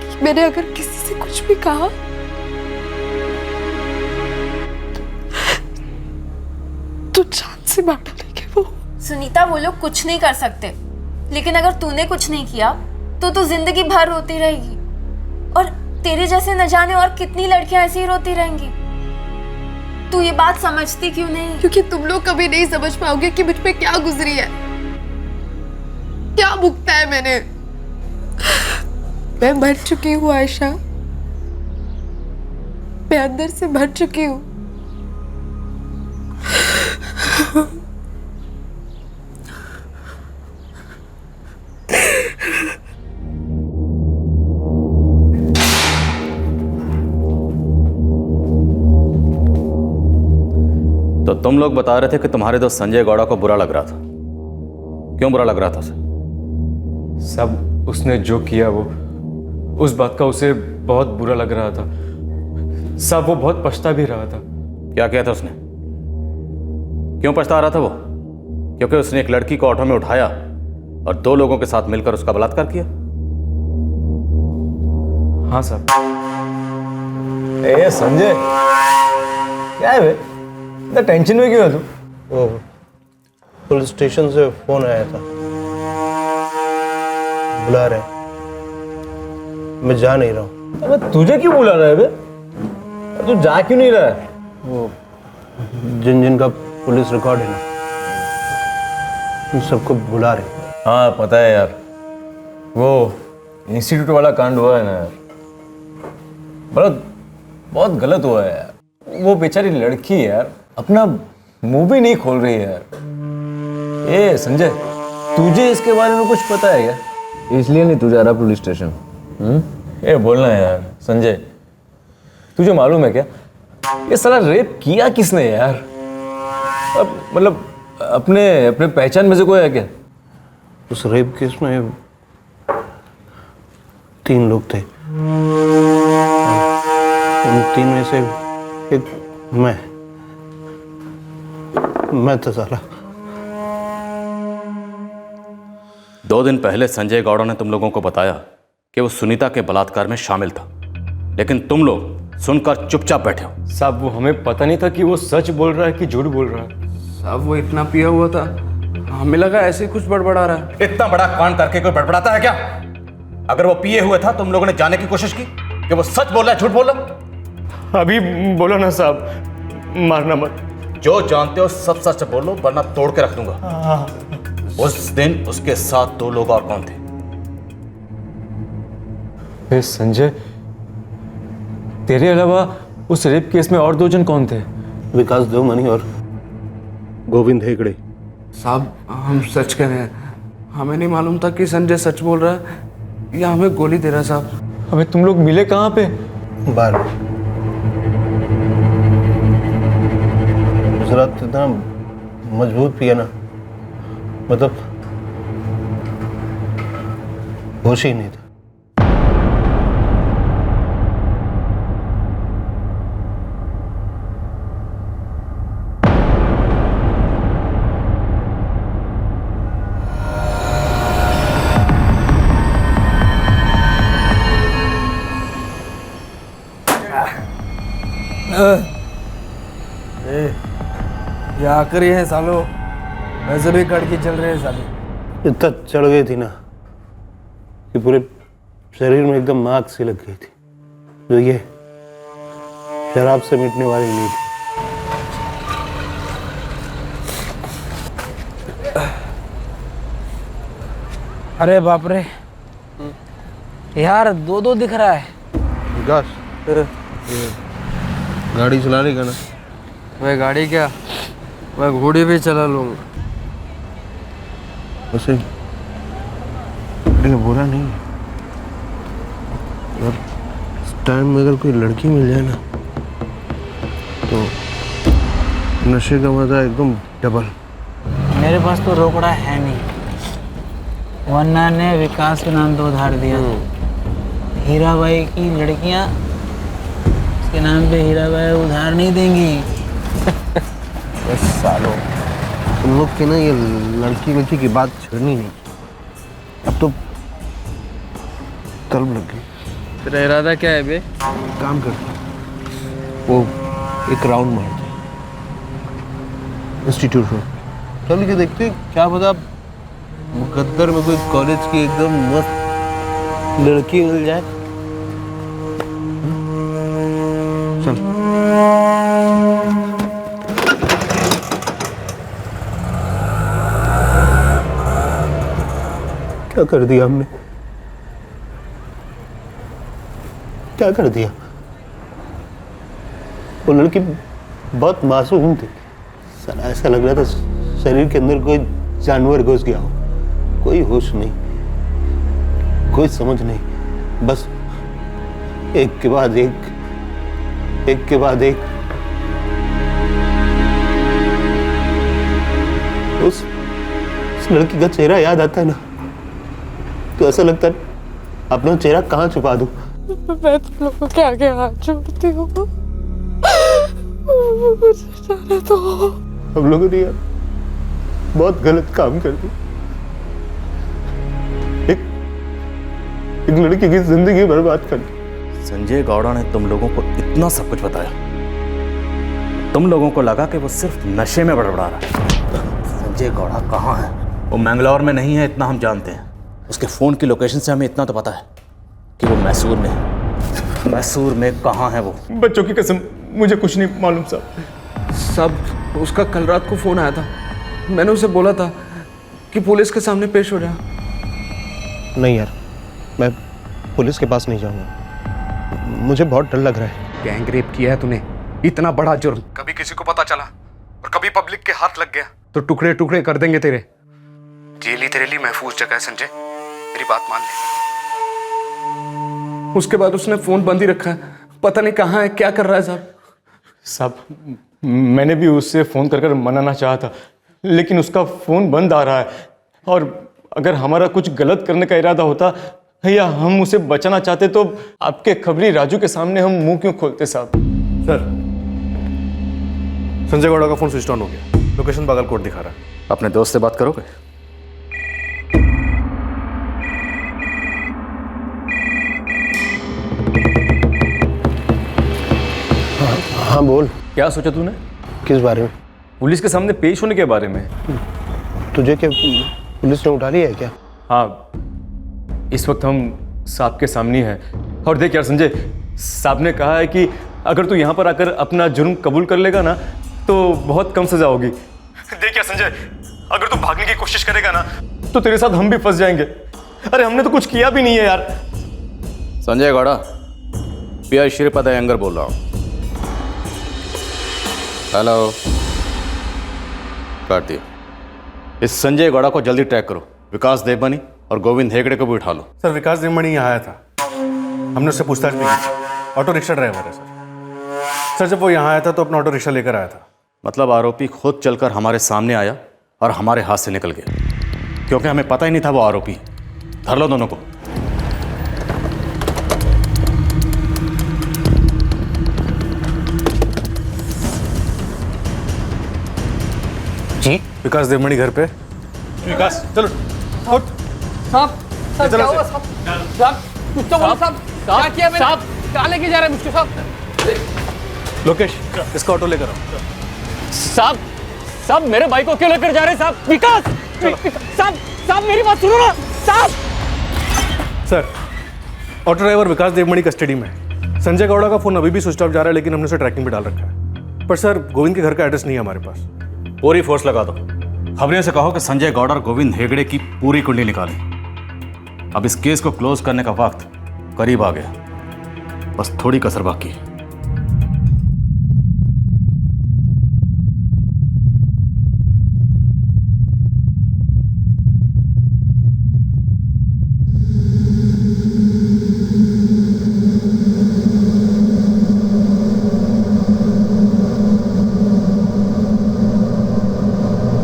कि मैंने अगर किसी से कुछ भी कहा तो जान से मार डालेंगे वो। सुनीता, वो लोग कुछ नहीं कर सकते, लेकिन अगर तूने कुछ नहीं किया तो तू जिंदगी भर रोती रहेगी, और तेरे जैसे न जाने और कितनी लड़कियां ऐसी ही रोती रहेंगी। तू ये बात समझती क्यों नहीं? क्योंकि तुम लोग कभी नहीं समझ पाओगे कि मुझ पे क्या गुजरी है, क्या भुगता है मैंने। मैं मर चुकी हूँ आयशा, मैं अंदर से मर चुकी हूँ। तो तुम लोग बता रहे थे कि तुम्हारे दोस्त संजय गौड़ा को बुरा लग रहा था, क्यों बुरा लग रहा था उसे? सब उसने जो किया वो, उस बात का उसे बहुत बुरा लग रहा था। सब वो बहुत पछता भी रहा था। क्या किया था उसने? क्यों पछता रहा था वो? क्योंकि उसने एक लड़की को ऑटो में उठाया और 2 लोगों के साथ मिलकर उसका बलात्कार किया। हाँ साहब। ए संजय, क्या है बे? इतना टेंशन में क्यों है तू? वो पुलिस स्टेशन से फोन आया था, बुला रहे, मैं जा नहीं रहा हूँ। अबे तुझे क्यों बुला रहा है बे? तू जा क्यों नहीं रहा है? वो जिन जिन का पुलिस रिकॉर्ड है ना, उन सबको बुला रहे। हाँ पता है यार, वो इंस्टीट्यूट वाला कांड हुआ है ना यार, बहुत गलत हुआ है यार। वो बेचारी लड़की यार अपना मुंह भी नहीं खोल रही है यार। ए संजय, तुझे इसके बारे में कुछ पता है क्या? इसलिए नहीं तू जा रहा पुलिस स्टेशन? ए बोलना यार संजय, तुझे मालूम है क्या ये साला रेप किया किसने यार? अब मतलब अपने पहचान में से कोई है क्या? उस रेप केस में 3 लोग थे, उन 3 में से एक मैं तो साला। 2 दिन पहले संजय गौड़ा ने तुम लोगों को बताया कि वो सुनीता के बलात्कार में शामिल था, लेकिन तुम लोग सुनकर चुपचाप बैठे हो। साहब वो हमें पता नहीं था कि वो सच बोल रहा है कि झूठ बोल रहा है। साहब वो इतना पिया हुआ था, हमें लगा ऐसे ही कुछ बड़बड़ा रहा है। इतना बड़ा कांड करके कोई बड़बड़ाता है क्या? अगर वो पिए हुए था, तुम लोगों ने जानने की कोशिश की कि वो सच बोल रहा है झूठ बोल रहा है? अभी बोलो ना साहब, मारना मत। जो जानते हो सब सच बोलो, वरना तोड़ के रख दूंगा। उस दिन उसके साथ 2 लोग और कौन थे? संजय, तेरे अलावा उस रेप केस में और 2 जन कौन थे? विकास देवमनी और गोविंद हेगड़े। साहब हम सच कह रहे हैं, हमें नहीं मालूम था कि संजय सच बोल रहा है या हमें गोली दे रहा है। साहब हमें तुम लोग मिले कहाँ पे? बार उस रात इतना मजबूत पिया ना, मतलब होश ही नहीं था। ये आखिरी है सालो, वैसे भी कड़की चल रहे हैं सालो। इतना चढ़ गई थी ना कि पूरे शरीर में एकदम आग सी लग गई थी। जो ये शराब से मिटने वाली नहीं थी। अरे बाप रे यार, दो दो दिख रहा है। विकास गाड़ी चला लेगा ना? मैं गाड़ी क्या, मैं घोड़ी भी चला लूंगा। वैसे बुरा नहीं है, और इस टाइम में अगर कोई लड़की मिल जाए ना तो नशे का मजा एकदम डबल। मेरे पास तो रोकड़ा है नहीं, वरना ने विकास के नाम पे उधार दिया। हीराबाई की लड़कियां उसके नाम पे हीराबाई उधार नहीं देंगी। बस सालों तुम लोग की ना ये लड़की की बात छेड़नी नहीं, अब तो तलब लग गई। तेरा इरादा क्या है बे? काम कर, वो एक राउंड मार दे इंस्टीट्यूट में, चल के देखते हैं, क्या पता मुकद्दर में कोई कॉलेज की एकदम मस्त लड़की मिल जाए। चल क्या कर दिया हमने, क्या कर दिया? वो लड़की बहुत मासूम थी, साला ऐसा लग रहा था शरीर के अंदर कोई जानवर घुस गया हो। कोई होश नहीं, कोई समझ नहीं, बस एक के बाद एक, एक के बाद एक। उस लड़की का चेहरा याद आता है ना तो ऐसा लगता है अपना चेहरा कहाँ छुपा दूं। मैं तुम लोगों के आगे हाथ जोड़ती हूँ, मुझे जाने दो। हम लोगों ने यार बहुत गलत काम कर दिया, एक लड़की की जिंदगी बर्बाद कर दी। संजय गौड़ा ने तुम लोगों को इतना सब कुछ बताया, तुम लोगों को लगा कि वो सिर्फ नशे में बड़बड़ा रहा है। संजय गौड़ा कहाँ है? वो मैंगलोर में नहीं है, इतना हम जानते हैं। उसके फ़ोन की लोकेशन से हमें इतना तो पता है कि वो मैसूर में है। मैसूर में कहाँ है वो? बच्चों की कसम मुझे कुछ नहीं मालूम साहब। साहब उसका कल रात को फ़ोन आया था, मैंने उसे बोला था कि पुलिस के सामने पेश हो जा। नहीं यार, मैं पुलिस के पास नहीं जाऊंगा, मुझे बहुत डर लग रहा है। गैंग रेप किया है तूने, इतना बड़ा जुर्म, कभी किसी को पता चला और कभी पब्लिक के हाथ लग गया तो टुकड़े टुकड़े कर देंगे तेरे। जेल ही तेरे लिए महफूज जगह है संजय, मेरी बात मान ले। उसके बाद उसने फोन बंद ही रखा है, पता नहीं कहाँ है, क्या कर रहा है साहब। साहब मैंने भी उससे फ़ोन कर मनाना चाहा था, लेकिन उसका फ़ोन बंद आ रहा है, और अगर हमारा कुछ गलत करने का इरादा होता या हम उसे बचाना चाहते तो आपके खबरी राजू के सामने हम मुंह क्यों खोलते साहब? सर संजय गौड़ा का फोन स्विच ऑन हो गया, लोकेशन बागलकोट दिखा रहा है। अपने दोस्त से बात करोगे? हाँ बोल। क्या सोचा तूने? किस बारे में? पुलिस के सामने पेश होने के बारे में। तुझे क्या पुलिस ने उठा लिया है क्या? हाँ, इस वक्त हम साहब के सामने हैं। और देख यार संजय, साहब ने कहा है कि अगर तू यहाँ पर आकर अपना जुर्म कबूल कर लेगा ना तो बहुत कम सजा होगी। देख यार संजय, अगर तू भागने की कोशिश करेगा ना तो तेरे साथ हम भी फंस जाएंगे। अरे हमने तो कुछ किया भी नहीं है यार। संजय गौड़ा, पीआई श्रीपद अयंगर बोल रहा हूँ। हेलो। काट दिया। इस संजय गौड़ा को जल्दी ट्रैक करो, विकास देवमणि और गोविंद हेगड़े को भी उठा लो। सर विकास देवमणि यहाँ आया था, हमने उससे पूछताछ भी की। ऑटो रिक्शा ड्राइवर है सर। जब वो यहाँ आया था तो अपना ऑटो रिक्शा लेकर आया था। मतलब आरोपी खुद चलकर हमारे सामने आया और हमारे हाथ से निकल गया, क्योंकि हमें पता ही नहीं था वो आरोपी। धर लो दोनों को। जी विकास देवमणि घर पे। विकास चलो उठ। साहब साहब क्या हुआ साहब? साहब कुछ तो बोलो साहब, क्या किया मैंने? साहब कहाँ लेके जा रहे हैं मुझको साहब? लोकेश इसका ऑटो लेकर आओ। साहब साहब मेरे भाई को क्यों लेकर जा रहे हैं साहब? विकास साहब साहब मेरी बात सुनो ना साहब। सर ऑटो ड्राइवर विकास देवमणि कस्टडी में है। संजय गौड़ा का फोन अभी भी स्विच ऑफ जा रहा है, लेकिन हमने उसे ट्रैकिंग पे डाल रखा है। पर सर, गोविंद के घर का एड्रेस नहीं है हमारे पास। पूरी फोर्स लगा दो। खबरियों से कहो कि संजय गौड़ और गोविंद हेगड़े की पूरी कुंडली निकालें। अब इस केस को क्लोज करने का वक्त करीब आ गया, बस थोड़ी कसर बाकी है।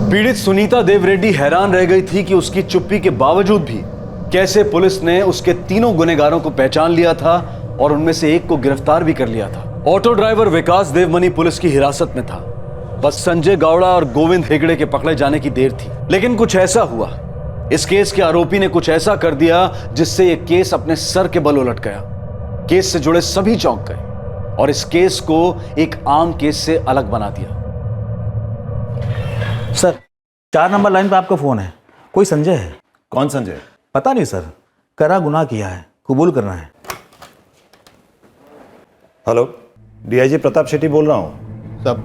पीड़ित सुनीता देव रेड्डी हैरान रह गई थी कि उसकी चुप्पी के बावजूद भी कैसे पुलिस ने उसके तीनों गुनहगारों को पहचान लिया था और उनमें से एक को गिरफ्तार भी कर लिया था। ऑटो ड्राइवर विकास देवमनी पुलिस की हिरासत में था। बस संजय गौड़ा और गोविंद हेगड़े के पकड़े जाने की देर थी। लेकिन कुछ ऐसा हुआ, इस केस के आरोपी ने कुछ ऐसा कर दिया जिससे यह केस अपने सर के बल उलट गया। केस से जुड़े सभी चौंक गए और इस केस को एक आम केस से अलग बना दिया। सर, 4 नंबर लाइन पे आपका फोन है। कोई संजय है? कौन संजय? पता नहीं सर, करा गुनाह किया है, कबूल करना है। हेलो, डीआईजी प्रताप शेट्टी बोल रहा हूँ। साहब,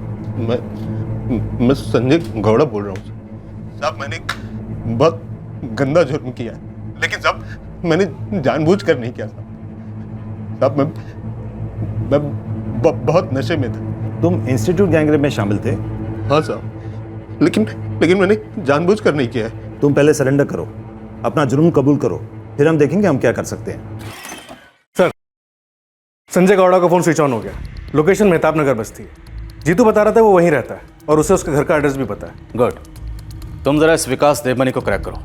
मैं संजय गौड़ा बोल रहा हूँ। साहब, मैंने बहुत गंदा जुर्म किया है, लेकिन साहब मैंने जानबूझकर नहीं किया। साहब मैं बहुत नशे में था। तुम इंस्टीट्यूट गैंगरेप में शामिल थे? हाँ साहब, लेकिन मैंने जानबूझकर नहीं किया है। तुम पहले सरेंडर करो, अपना जुर्म कबूल करो, फिर हम देखेंगे हम क्या कर सकते हैं। सर, संजय गौड़ा का फोन स्विच ऑन हो गया। लोकेशन मेहताब नगर बस्ती है। जीतू बता रहा था वो वहीं रहता है और उसे उसके घर का एड्रेस भी पता है। गुड। तुम जरा इस विकास देवमनी को क्रैक करो।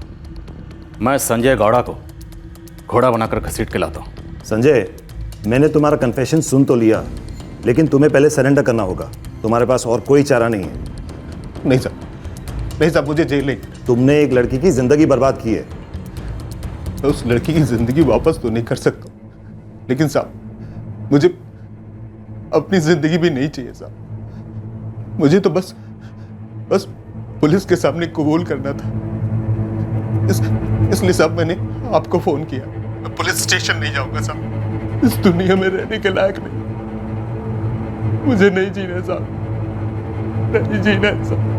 मैं संजय गौड़ा को घोड़ा बनाकर घसीट के लाता हूँ। संजय, मैंने तुम्हारा कन्फेशन सुन तो लिया, लेकिन तुम्हें पहले सरेंडर करना होगा। तुम्हारे पास और कोई चारा नहीं है। नहीं साहब, मुझे जेल नहीं। तुमने एक लड़की की जिंदगी बर्बाद की है। मैं उस लड़की की जिंदगी वापस तो नहीं कर सकता, लेकिन साहब मुझे अपनी जिंदगी भी नहीं चाहिए साहब। मुझे तो बस पुलिस के सामने कबूल करना था। इसलिए साहब मैंने आपको फोन किया। मैं पुलिस स्टेशन नहीं जाऊंगा साहब। इस दुनिया में रहने के लायक नहीं। मुझे नहीं जीना साहब, नहीं जीना है साहब।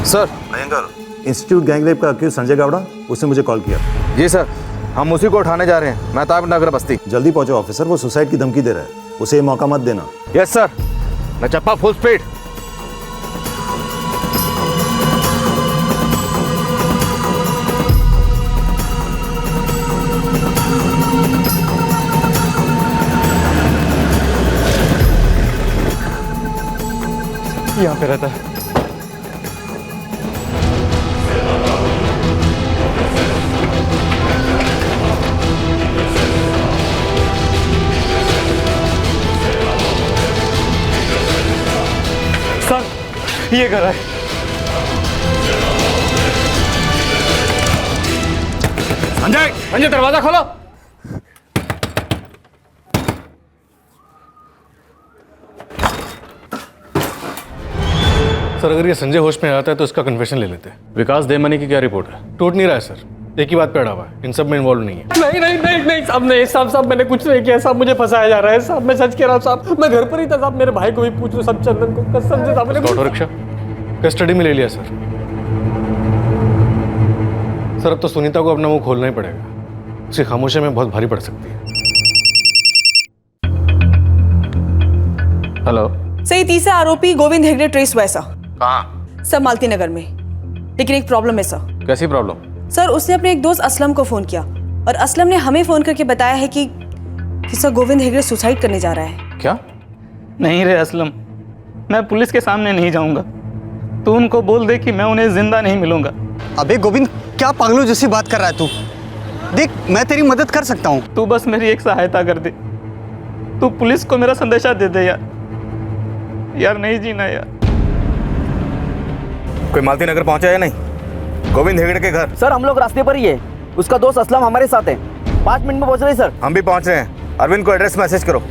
सर, भयंकर इंस्टीट्यूट गैंगरेप का अक्यूज संजय गौड़ा, उसने मुझे कॉल किया। जी सर, हम उसी को उठाने जा रहे हैं, मेहताब नगर बस्ती। जल्दी पहुंचो ऑफिसर, वो सुसाइड की धमकी दे रहा है। उसे ये मौका मत देना। Yes sir. मैं चप्पा फुल स्पीड। यहाँ पे रहता है। सर, ये कर रहा है। संजय, दरवाजा खोलो। सर, अगर ये संजय होश में आता है तो इसका कन्फेशन ले लेते हैं। विकास देवमनी की क्या रिपोर्ट है? टूट नहीं रहा है सर, एक ही बात पे अड़ा हुआ है। इन सब में इन्वॉल्व नहीं है। नहीं साहब, नहीं साहब, मैंने कुछ नहीं किया साहब। मुझे फंसाया जा रहा है साहब। मैं सच कह रहा हूँ साहब, मैं घर पर ही था साहब। मेरे भाई को भी पूछ लो सब, चंदन को, कसम से साहब। ऑटो रिक्शा कस्टडी में ले लिया सर। सर, अब तो सुनीता को अपना मुंह खोलना ही पड़ेगा। उसकी खामोशी में बहुत भारी पड़ सकती है। हेलो सही, तीसरा आरोपी गोविंद हेगड़े ट्रेस हुआ है सर। कहाँ? सर, मालती नगर में। लेकिन एक प्रॉब्लम है सर। कैसी प्रॉब्लम? सर, उसने अपने एक दोस्त असलम को फोन किया और असलम ने हमें फोन करके बताया है कि सर गोविंद हेगड़े सुसाइड करने जा रहा है। क्या? नहीं रे असलम, मैं पुलिस के सामने नहीं जाऊंगा। तू उनको बोल दे कि मैं उन्हें जिंदा नहीं मिलूंगा। अबे गोविंद, क्या पागलों जैसी बात कर रहा है तू? देख, मैं तेरी मदद कर सकता हूँ। तू बस मेरी एक सहायता कर दे। तू पुलिस को मेरा संदेशा दे दे यार, नहीं जीना यार। कोई मालती नगर पहुंचा है नहीं? गोविंद हेगड़े के घर। सर, हम लोग रास्ते पर ही है। उसका दोस्त असलम हमारे साथ है। 5 मिनट में पहुंच रहे सर। हम भी पहुंच रहे हैं। अरविंद को एड्रेस मैसेज करो।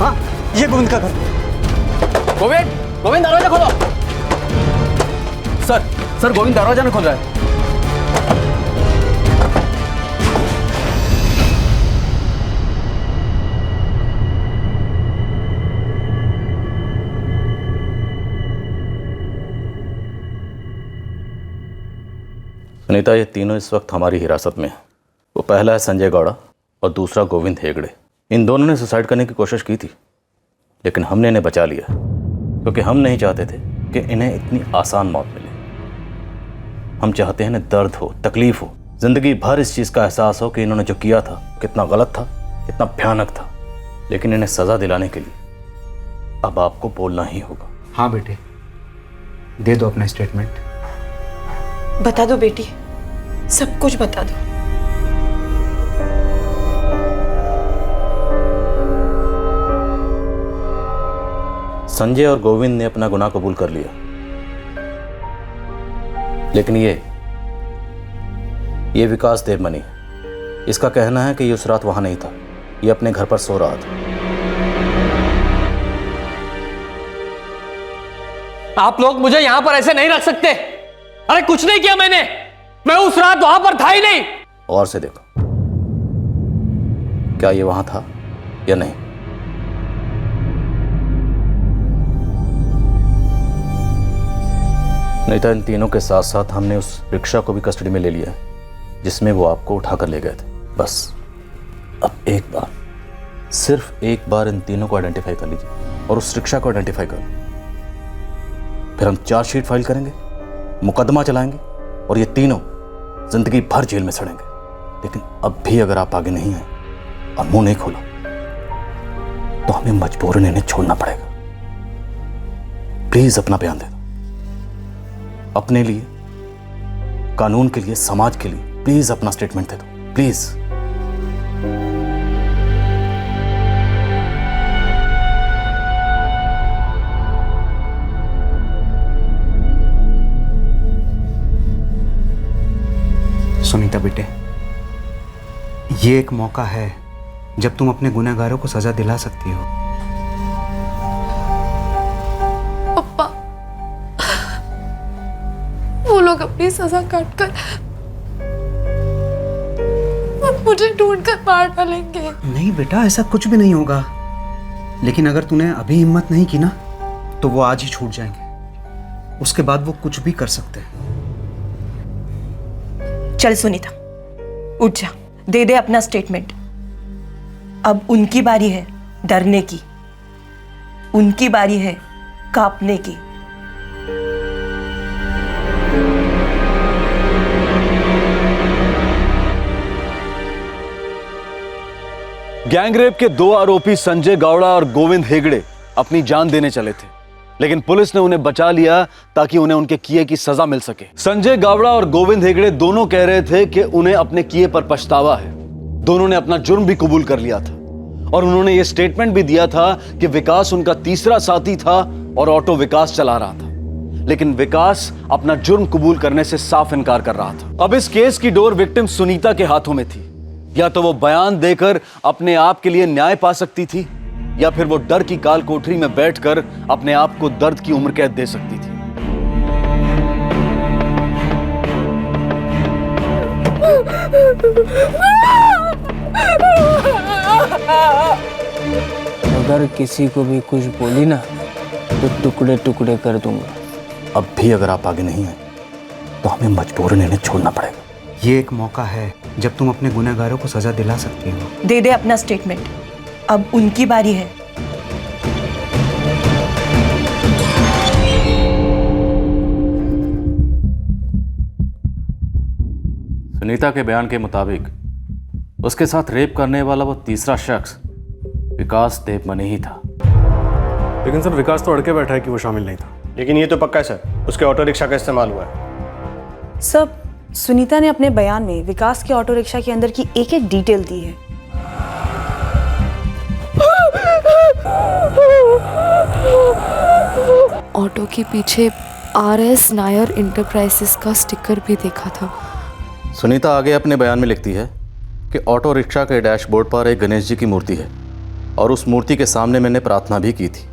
हाँ, ये गोविंद का घर। गोविंद, गोविंद दरवाजा खोलो। सर गोविंद दरवाजा नहीं खोल रहा है। सुनीता, ये तीनों इस वक्त हमारी हिरासत में है। वो पहला है संजय गौड़ा और दूसरा गोविंद हेगड़े। इन दोनों ने सुसाइड करने की कोशिश की थी, लेकिन हमने इन्हें बचा लिया क्योंकि हम नहीं चाहते थे कि इन्हें इतनी आसान मौत मिले। हम चाहते हैं इन्हें दर्द हो, तकलीफ हो, जिंदगी भर इस चीज़ का एहसास हो कि इन्होंने जो किया था कितना गलत था, कितना भयानक था। लेकिन इन्हें सज़ा दिलाने के लिए अब आपको बोलना ही होगा। हाँ बेटे, दे दो अपना स्टेटमेंट। बता दो बेटी, सब कुछ बता दो। संजय और गोविंद ने अपना गुनाह कबूल कर लिया, लेकिन ये विकास देवमनी, इसका कहना है कि ये उस रात वहां नहीं था, ये अपने घर पर सो रहा था। आप लोग मुझे यहां पर ऐसे नहीं रख सकते। अरे कुछ नहीं किया मैंने, मैं उस रात वहां पर था ही नहीं। और से देखो, क्या ये वहां था या नहीं? नहीं था। इन तीनों के साथ साथ हमने उस रिक्शा को भी कस्टडी में ले लिया है जिसमें वो आपको उठाकर ले गए थे। बस अब एक बार, सिर्फ एक बार इन तीनों को आइडेंटिफाई कर लीजिए और उस रिक्शा को आइडेंटिफाई कर लो। फिर हम चार्जशीट फाइल करेंगे, मुकदमा चलाएंगे और ये तीनों जिंदगी भर जेल में सड़ेंगे। लेकिन अब भी अगर आप आगे नहीं आए और मुंह नहीं खोला तो हमें मजबूरन इन्हें छोड़ना पड़ेगा। प्लीज अपना बयान दे दो, अपने लिए, कानून के लिए, समाज के लिए। प्लीज अपना स्टेटमेंट दे दो, प्लीज। सुनीता बेटे, ये एक मौका है जब तुम अपने गुनहगारों को सजा दिला सकती हो। पप्पा, वो लोग अपनी सजा काटकर मुझे ढूंढकर मार डालेंगे। नहीं बेटा, ऐसा कुछ भी नहीं होगा। लेकिन अगर तूने अभी हिम्मत नहीं की ना तो वो आज ही छूट जाएंगे। उसके बाद वो कुछ भी कर सकते हैं। चल सुनीता, उठ जा, दे दे अपना स्टेटमेंट। अब उनकी बारी है डरने की, उनकी बारी है कांपने की। गैंगरेप के दो आरोपी संजय गौड़ा और गोविंद हेगड़े अपनी जान देने चले थे, लेकिन पुलिस ने उन्हें बचा लिया ताकि उन्हें उनके किए की सजा मिल सके। संजय गौड़ा और गोविंद हेगड़े दोनों कह रहे थे कि उन्हें अपने किए पर पछतावा है। दोनों ने अपना जुर्म भी कबूल कर लिया था और उन्होंने यह स्टेटमेंट भी दिया था कि विकास उनका तीसरा साथी था और ऑटो विकास चला रहा था। लेकिन विकास अपना जुर्म कबूल करने से साफ इनकार कर रहा था। अब इस केस की डोर विक्टिम सुनीता के हाथों में थी। या तो वो बयान देकर अपने आप के लिए न्याय पा सकती थी, या फिर वो डर की काल कोठरी में बैठकर अपने आप को दर्द की उम्र कैद दे सकती थी। अगर किसी को भी कुछ बोली ना तो टुकड़े टुकड़े कर दूंगा। अब भी अगर आप आगे नहीं आए तो हमें मजबूरन इन्हें छोड़ना पड़ेगा। ये एक मौका है जब तुम अपने गुनहगारों को सजा दिला सकती हो। दे दे अपना स्टेटमेंट, अब उनकी बारी है। सुनीता के बयान के मुताबिक उसके साथ रेप करने वाला वो तीसरा शख्स विकास देवमनी ही था। लेकिन सर, विकास तो अड़के बैठा है कि वो शामिल नहीं था। लेकिन ये तो पक्का है सर, उसके ऑटो रिक्शा का इस्तेमाल हुआ है। सब सुनीता ने अपने बयान में विकास के ऑटो रिक्शा के अंदर की एक एक डिटेल दी है। ऑटो के पीछे RS नायर इंटरप्राइजेस का स्टिकर भी देखा था। सुनीता आगे अपने बयान में लिखती है कि ऑटो रिक्शा के डैशबोर्ड पर एक गणेश जी की मूर्ति है और उस मूर्ति के सामने मैंने प्रार्थना भी की थी।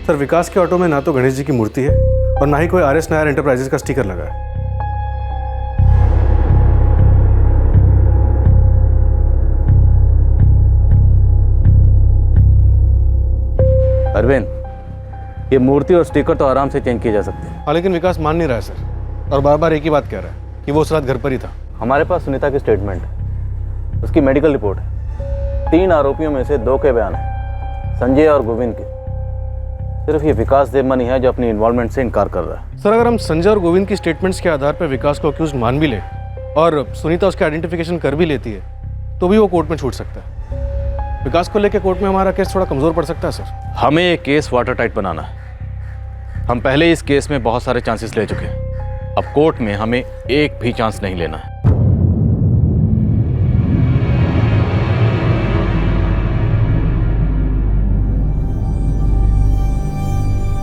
सर, विकास के ऑटो में ना तो गणेश जी की मूर्ति है और ना ही कोई RS नायर एंटरप्राइजेज का स्टिकर लगा है। अरविंद, ये मूर्ति और स्टिकर तो आराम से चेंज किए जा सकते हैं। हाँ, लेकिन विकास मान नहीं रहा है सर, और बार बार एक ही बात कह रहा है कि वो उस रात घर पर ही था। हमारे पास सुनीता की स्टेटमेंट है, उसकी मेडिकल रिपोर्ट है, 3 आरोपियों में से 2 के बयान है, संजय और गोविंद के। सिर्फ ये विकास देवमनी है जो अपनी इन्वॉल्वमेंट से इनकार कर रहा है। सर, अगर हम संजय और गोविंद की स्टेटमेंट्स के आधार पर विकास को अक्यूज मान भी ले और सुनीता उसका आइडेंटिफिकेशन कर भी लेती है तो भी वो कोर्ट में छूट सकता है। विकास को लेकर कोर्ट में हमारा केस थोड़ा कमजोर पड़ सकता है सर। हमें ये केस वाटर टाइट बनाना है। हम पहले इस केस में बहुत सारे चांसेस ले चुके हैं, अब कोर्ट में हमें एक भी चांस नहीं लेना है।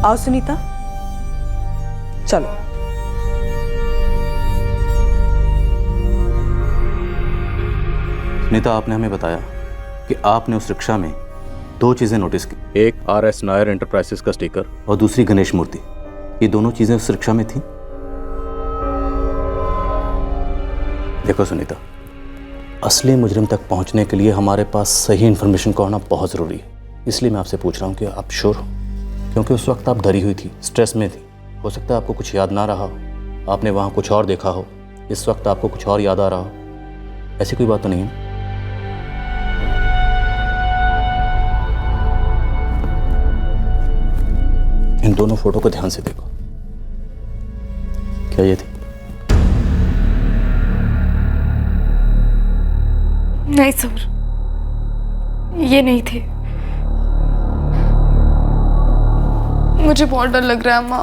आओ सुनीता, चलो। सुनीता, आपने हमें बताया कि आपने उस रिक्शा में 2 चीजें नोटिस की, एक RS नायर एंटरप्राइजेस का स्टिकर और दूसरी गणेश मूर्ति। ये दोनों चीजें उस रिक्शा में थी। देखो सुनीता, असली मुजरिम तक पहुंचने के लिए हमारे पास सही इंफॉर्मेशन का होना बहुत जरूरी है। इसलिए मैं आपसे पूछ रहा हूं कि आप श्योर हो, क्योंकि उस वक्त आप डरी हुई थी, स्ट्रेस में थी। हो सकता है आपको कुछ याद ना रहा हो, आपने वहां कुछ और देखा हो, इस वक्त आपको कुछ और याद आ रहा हो। ऐसी कोई बात तो नहीं है? इन दोनों फोटो को ध्यान से देखो। क्या ये थी? नहीं सर, ये नहीं थे। मुझे बहुत डर लग रहा है अम्मा,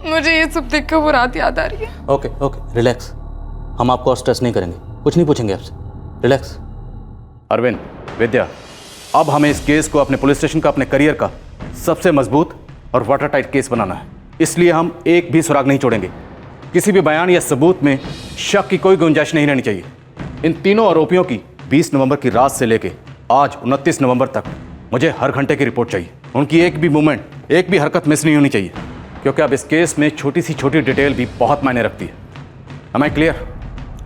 मुझे ये सब देख कर वो रात याद आ रही है। Okay, relax. हम आपको और स्ट्रेस नहीं करेंगे, कुछ नहीं पूछेंगे आपसे। रिलैक्स। अरविंद, विद्या, अब हमें इस केस को अपने पुलिस स्टेशन का, अपने करियर का सबसे मजबूत और वाटर टाइट केस बनाना है। इसलिए हम एक भी सुराग नहीं छोड़ेंगे। किसी भी बयान या सबूत में शक की कोई गुंजाइश नहीं रहनी चाहिए। इन तीनों आरोपियों की 20 नवंबर की रात से लेके आज 29 नवंबर तक मुझे हर घंटे की रिपोर्ट चाहिए। उनकी एक भी मूवमेंट, एक भी हरकत मिस नहीं होनी चाहिए, क्योंकि अब इस केस में छोटी सी छोटी डिटेल भी बहुत मायने रखती है। Am I clear?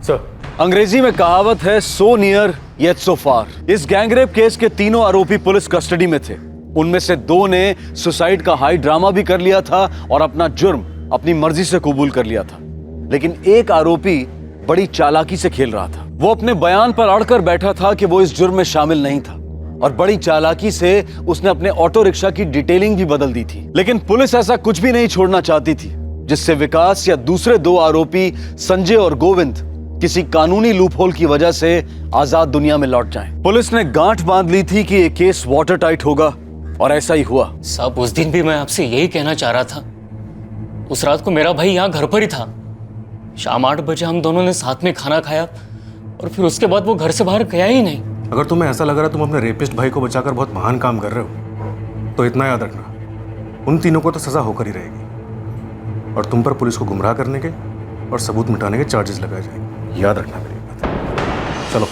सर, अंग्रेजी में कहावत है, सो नियर येट सो फार। इस गैंगरेप केस के तीनों आरोपी पुलिस कस्टडी में थे। उनमें से 2 ने सुसाइड का हाई ड्रामा भी कर लिया था और अपना जुर्म अपनी मर्जी से कबूल कर लिया था, लेकिन एक आरोपी बड़ी चालाकी से खेल रहा था। वो अपने बयान पर अड़कर बैठा था कि वो इस जुर्म में शामिल नहीं था, और बड़ी चालाकी से उसने अपने ऑटो रिक्शा की डिटेलिंग भी बदल दी थी। लेकिन पुलिस ऐसा कुछ भी नहीं छोड़ना चाहती थी जिससे विकास या दूसरे 2 आरोपी संजय और गोविंद किसी कानूनी लूपहोल की वजह से आजाद दुनिया में लौट जाएं। पुलिस ने गांठ बांध ली थी कि ये केस वाटर टाइट होगा, और ऐसा ही हुआ। साहब, उस दिन भी मैं आपसे यही कहना चाह रहा था। उस रात को मेरा भाई यहाँ घर पर ही था। शाम 8 बजे हम दोनों ने साथ में खाना खाया और फिर उसके बाद वो घर से बाहर गया ही नहीं। अगर तुम्हें ऐसा लग रहा है तुम अपने रेपिस्ट भाई को बचाकर बहुत महान काम कर रहे हो, तो इतना याद रखना, उन तीनों को तो सजा होकर ही रहेगी, और तुम पर पुलिस को गुमराह करने के और सबूत मिटाने के चार्जेस लगाए जाएंगे। याद रखना मेरी बात। चलो।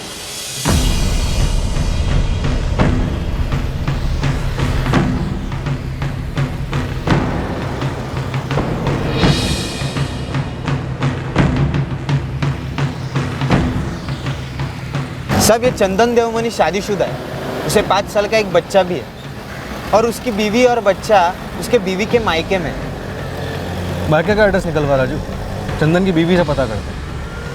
सब ये चंदन देवमनी शादीशुदा है, उसे 5 साल का एक बच्चा भी है, और उसकी बीवी और बच्चा उसके बीवी के मायके में। मायके का एड्रेस निकलवा राजू, चंदन की बीवी से पता करते हैं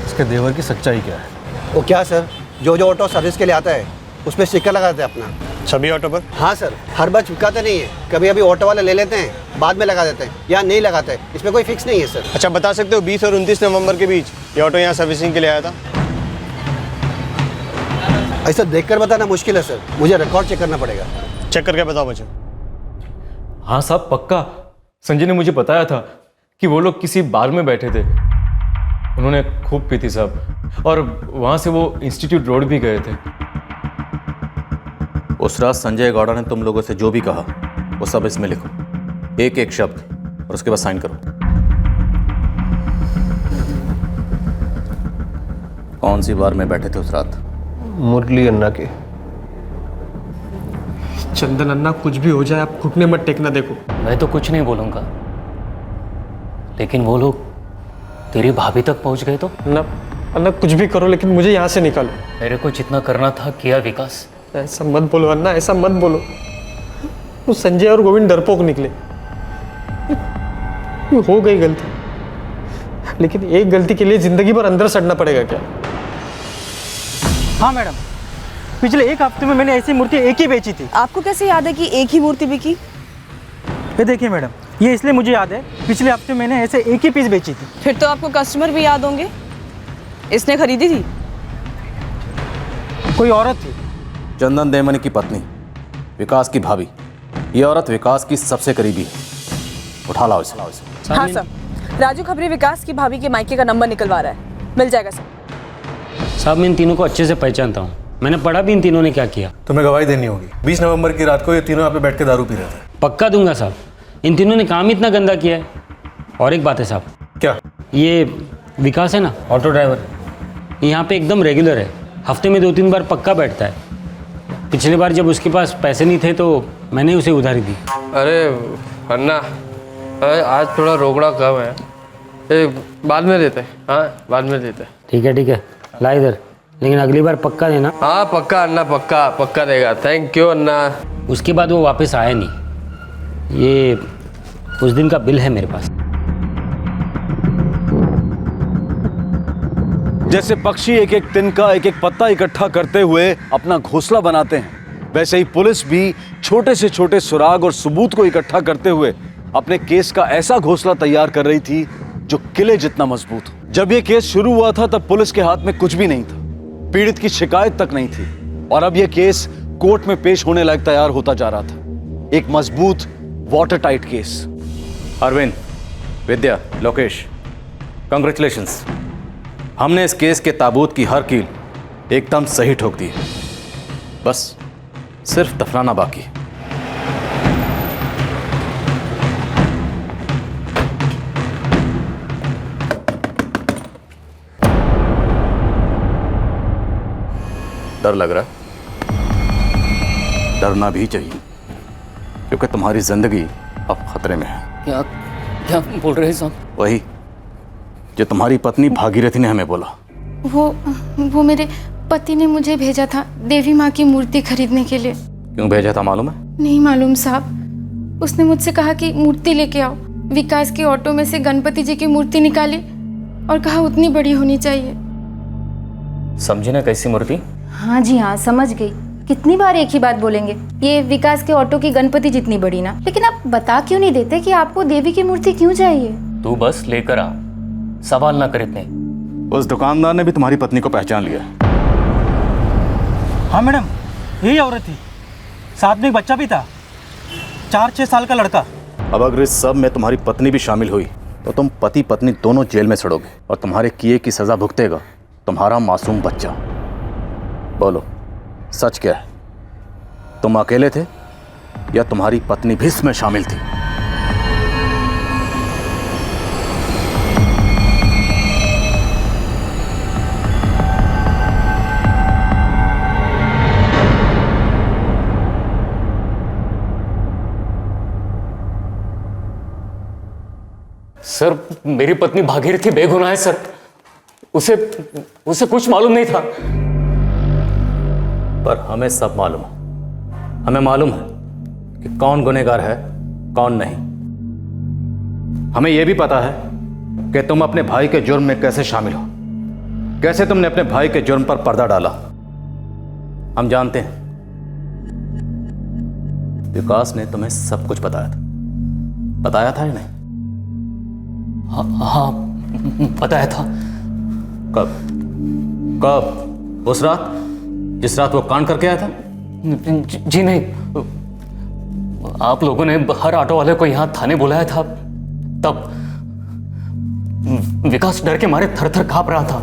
इसके देवर की सच्चाई क्या है। वो क्या सर, जो ऑटो सर्विस के लिए आता है उस पर स्टिकर लगाते हैं अपना। सभी ऑटो पर? हाँ सर, हर बार चिपकाते नहीं है, कभी अभी ऑटो वाले ले लेते हैं, बाद में लगा देते हैं या नहीं लगाते हैं, इसमें कोई फिक्स नहीं है सर। अच्छा, बता सकते हो 20 और 29 नवंबर के बीच ये ऑटो यहाँ सर्विसिंग के लिए आया था? ऐसा देखकर बताना मुश्किल है सर, मुझे रिकॉर्ड चेक करना पड़ेगा। चेक करके बताओ मुझे। हाँ साहब, पक्का। संजय ने मुझे बताया था कि वो लोग किसी बार में बैठे थे, उन्होंने खूब पी थी साहब, और वहां से वो इंस्टीट्यूट रोड भी गए थे। उस रात संजय गौड़ा ने तुम लोगों से जो भी कहा वो सब इसमें लिखो, एक एक शब्द, और उसके बाद साइन करो। कौन सी बार में बैठे थे उस रात? मुरली अन्ना के। चंदन अन्ना, कुछ भी हो जाए आप घुटने मत टेकना। देखो मैं तो कुछ नहीं बोलूंगा, लेकिन वो लोग तेरी भाभी तक पहुंच गए तो? अन्ना कुछ भी करो, लेकिन मुझे यहाँ से निकालो। मेरे को जितना करना था किया विकास। ऐसा मत बोलो अन्ना, ऐसा मत बोलो। वो संजय और गोविंद डरपोक निकले। हो गई गलती, लेकिन एक गलती के लिए जिंदगी भर अंदर सड़ना पड़ेगा क्या? हाँ मैडम, पिछले एक हफ्ते में मैंने ऐसी मूर्ति एक ही बेची थी। आपको कैसे याद है कि एक ही मूर्ति बिकी? ये देखिए मैडम, ये इसलिए मुझे याद है, पिछले हफ्ते मैंने ऐसे एक ही पीस बेची थी। फिर तो आपको कस्टमर भी याद होंगे। इसने खरीदी थी? कोई औरत थी। चंदन देवमणि की पत्नी, विकास की भाभी। ये औरत विकास की सबसे करीबी है। उठा लाओ इसे। हाँ सर, राजू खबरी विकास की भाभी के मायके का नंबर निकलवा रहा है, मिल जाएगा सर। साहब, मैं इन तीनों को अच्छे से पहचानता हूँ, मैंने पढ़ा भी इन तीनों ने क्या किया। तुम्हें गवाही देनी होगी। 20 नवंबर की रात को ये तीनों यहाँ पे बैठ के दारू पी रहे थे। पक्का दूंगा साहब, इन तीनों ने काम इतना गंदा किया है। और एक बात है साहब। क्या? ये विकास है ना, ऑटो ड्राइवर, यहाँ पे एकदम रेगुलर है, हफ्ते में 2-3 बार पक्का बैठता है। पिछली बार जब उसके पास पैसे नहीं थे तो मैंने उसे उधारी दी। अरे अन्ना, आज थोड़ा रोकड़ा कम है, बाद में देते। हाँ, बाद में देते। ठीक है, ला इधर, लेकिन अगली बार पक्का देना। हाँ पक्का अन्ना, पक्का देगा। थैंक यू अन्ना। उसके बाद वो वापस आया नहीं। ये उस दिन का बिल है मेरे पास। जैसे पक्षी एक एक तिनका, एक एक पत्ता इकट्ठा करते हुए अपना घोंसला बनाते हैं, वैसे ही पुलिस भी छोटे से छोटे सुराग और सबूत को इकट्ठा करते हुए अपने केस का ऐसा घोंसला तैयार कर रही थी जो किले जितना मजबूत हो। जब यह केस शुरू हुआ था तब पुलिस के हाथ में कुछ भी नहीं था, पीड़ित की शिकायत तक नहीं थी, और अब यह केस कोर्ट में पेश होने लायक तैयार होता जा रहा था। एक मजबूत वाटर टाइट केस। अरविंद, विद्या, लोकेश, कांग्रेचुलेशंस। हमने इस केस के ताबूत की हर कील एकदम सही ठोक दी है। बस सिर्फ दफनाना बाकी है। डर लग रहा है? डरना भी चाहिए, क्योंकि तुम्हारी जिंदगी अब खतरे में है। क्या बोल रहे हैं साहब? वही जो तुम्हारी पत्नी भागीरथी ने हमें बोला। वो मेरे पति ने मुझे भेजा था देवी माँ की मूर्ति खरीदने के लिए। क्यों भेजा था मालूम है? नहीं मालूम साहब, उसने मुझसे कहा कि मूर्ति लेके आओ। विकास के ऑटो में से गणपति जी की मूर्ति निकाली और कहा उतनी बड़ी होनी चाहिए। समझी ना कैसी मूर्ति? हाँ जी हाँ, समझ गई। कितनी बार एक ही बात बोलेंगे? ये विकास के ऑटो की गणपति जितनी बड़ी ना। लेकिन आप बता क्यों नहीं देते कि आपको देवी की मूर्ति क्यों चाहिए? तू बस लेकर आ, सवाल ना कर इतने। उस दुकानदार ने भी तुम्हारी पत्नी को पहचान लिया। हाँ मैडम, यही औरत थी, साथ में एक बच्चा भी था, 4-6 साल का लड़का। अब अगर इस सब में तुम्हारी पत्नी भी शामिल हुई तो तुम पति पत्नी दोनों जेल में सड़ोगे, और तुम्हारे किए की सजा भुगतेगा तुम्हारा मासूम बच्चा। बोलो, सच क्या है? तुम अकेले थे या तुम्हारी पत्नी भी इसमें शामिल थी? सर, मेरी पत्नी भागीरथी बेगुनाह है सर, उसे कुछ मालूम नहीं था। पर हमें सब मालूम है। हमें मालूम है कि कौन गुनहगार है, कौन नहीं। हमें यह भी पता है कि तुम अपने भाई के जुर्म में कैसे शामिल हो, कैसे तुमने अपने भाई के जुर्म पर पर्दा डाला। हम जानते हैं विकास ने तुम्हें सब कुछ बताया था या नहीं? हाँ, बताया था। कब? उस रात जिस रात वो कांड करके आया था? जी नहीं, आप लोगों ने हर ऑटो वाले को यहाँ थाने बुलाया था, तब विकास डर के मारे थर थर कांप रहा था।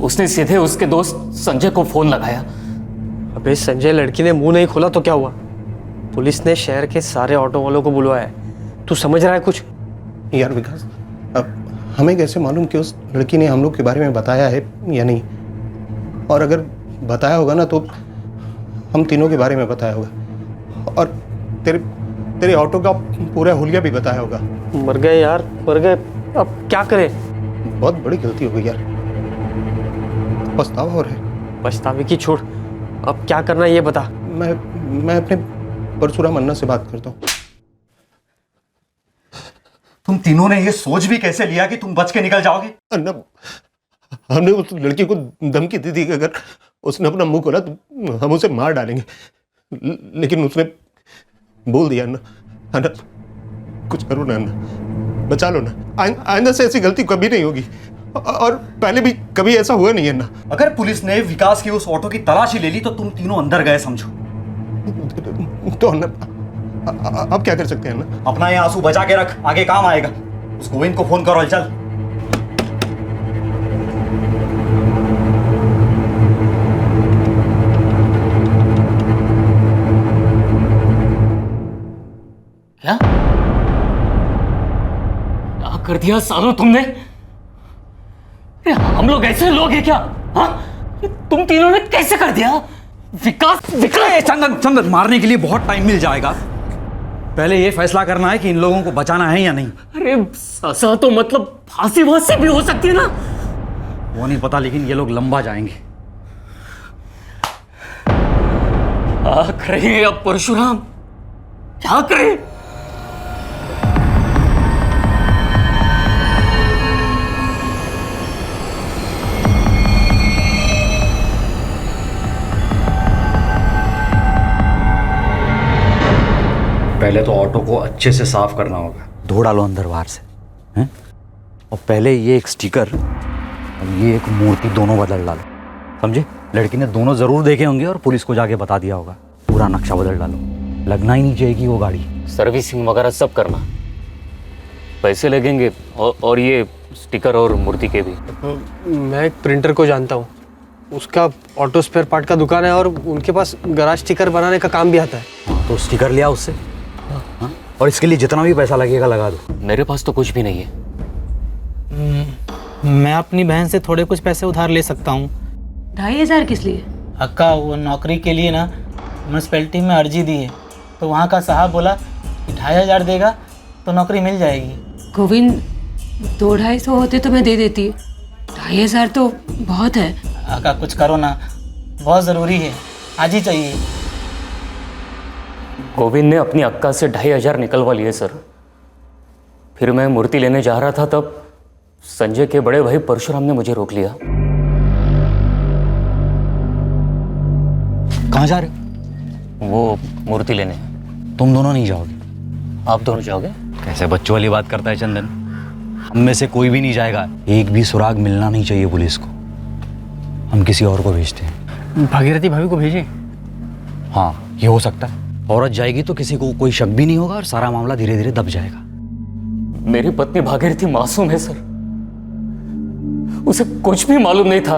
उसने सीधे उसके दोस्त संजय को फोन लगाया। अबे संजय, लड़की ने मुंह नहीं खोला तो क्या हुआ? पुलिस ने शहर के सारे ऑटो वालों को बुलवाया है। तू समझ रहा है कुछ? यार विकास, अब हमें कैसे मालूम कि उस लड़की ने हम लोग के बारे में बताया है या नहीं? और अगर बताया होगा ना तो हम तीनों के बारे में बताया होगा। और तेरे तेरे ऑटो का पूरा हुलिया भी बताया होगा। मर गए यार, मर गए, अब क्या करें? बहुत बड़ी गलती हो गई यार, पछतावा हो रहा है। पछतावे की छोड़, अब क्या करना है ये बता। मैं अपने परशुराम अन्ना से बात करता हूँ। तुम तीनों ने ये सोच भी कैसे लिया कि तुम बच के निकल जाओगे? अन्ना, हमने उस लड़की को धमकी दी थी कि अगर उसने अपना मुंह खोला तो हम उसे मार डालेंगे, लेकिन उसने बोल दिया। अन्ना, कुछ करो ना अन्ना, बचा लो ना। आइंदा से ऐसी गलती कभी नहीं होगी, और पहले भी कभी ऐसा हुआ नहीं है ना। अगर पुलिस ने विकास की उस ऑटो की तलाशी ले ली तो तुम तीनों अंदर गए समझो। तो अन्ना, अब क्या कर सकते हैं ना? अपना ये आंसू बचा के रख, आगे काम आएगा। उस गोविंद को फोन करो, चल। क्या कर दिया सालों तुमने? हम लोग ऐसे लोग हैं क्या? हाँ, तुम तीनों ने कैसे कर दिया? विकास चंदन, मारने के लिए बहुत टाइम मिल जाएगा। पहले ये फैसला करना है कि इन लोगों को बचाना है या नहीं। अरे सजा तो मतलब फांसी वांसी भी हो सकती है ना? वो नहीं पता, लेकिन ये लोग लंबा जाएंगे। क्या करें अब परशुराम, क्या करें? पहले तो ऑटो को अच्छे से साफ करना होगा। धो डालो अंदर बाहर से, हैं? और पहले ये एक स्टिकर और ये एक मूर्ति दोनों बदल डालो, समझे? लड़की ने दोनों जरूर देखे होंगे और पुलिस को जाके बता दिया होगा। पूरा नक्शा बदल डालो, लगना ही नहीं चाहिए वो गाड़ी। सर्विसिंग वगैरह सब करना, पैसे लगेंगे, और ये स्टिकर और मूर्ति के भी। मैं एक प्रिंटर को जानता हूँ, उसका ऑटो स्पेयर पार्ट का दुकान है और उनके पास गराज स्टिकर बनाने का काम भी आता है। तो स्टिकर लिया उससे, हाँ? और इसके लिए जितना भी पैसा लगेगा लगा दो। मेरे पास तो कुछ भी नहीं है। मैं अपनी बहन से थोड़े कुछ पैसे उधार ले सकता हूँ। 2,500 किस लिए? अक्का, वो नौकरी के लिए ना म्यूनसिपैलिटी में अर्जी दी है, तो वहाँ का साहब बोला कि 2,500 देगा तो नौकरी मिल जाएगी। गोविंद, 200-250 होते तो मैं दे देती, 2,500 तो बहुत है। अक्का कुछ करो ना, बहुत ज़रूरी है, आज ही चाहिए। गोविंद ने अपनी अक्का से 2,500 निकलवा लिए सर। फिर मैं मूर्ति लेने जा रहा था, तब संजय के बड़े भाई परशुराम ने मुझे रोक लिया। कहाँ जा रहे हो? वो मूर्ति लेने। तुम दोनों नहीं जाओगे? आप दोनों जाओगे? कैसे बच्चों वाली बात करता है चंदन। हम में से कोई भी नहीं जाएगा, एक भी सुराग मिलना नहीं चाहिए पुलिस को। हम किसी और को भेजते हैं। भागीरथी भाभी को भेजें? हाँ, ये हो सकता है। औरत जाएगी तो किसी को कोई शक भी नहीं होगा और सारा मामला धीरे धीरे दब जाएगा। मेरी पत्नी भागीरथी मासूम है सर, उसे कुछ भी मालूम नहीं था।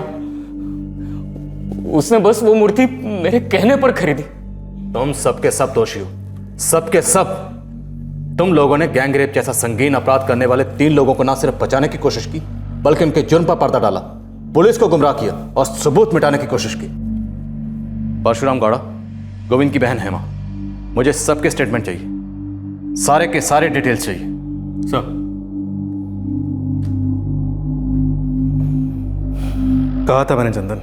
उसने बस वो मूर्ति मेरे कहने पर खरीदी। तुम सबके सब दोषी हो, सबके सब। तुम लोगों ने गैंग रेप जैसा संगीन अपराध करने वाले 3 लोगों को ना सिर्फ बचाने की कोशिश की, बल्कि उनके जुर्म पर पर्दा डाला, पुलिस को गुमराह किया और सबूत मिटाने की कोशिश की। परशुराम गौड़ा, गोविंद की बहन हेमा, मुझे सबके स्टेटमेंट चाहिए, सारे के सारे डिटेल्स चाहिए। सर, कहा था मैंने चंदन,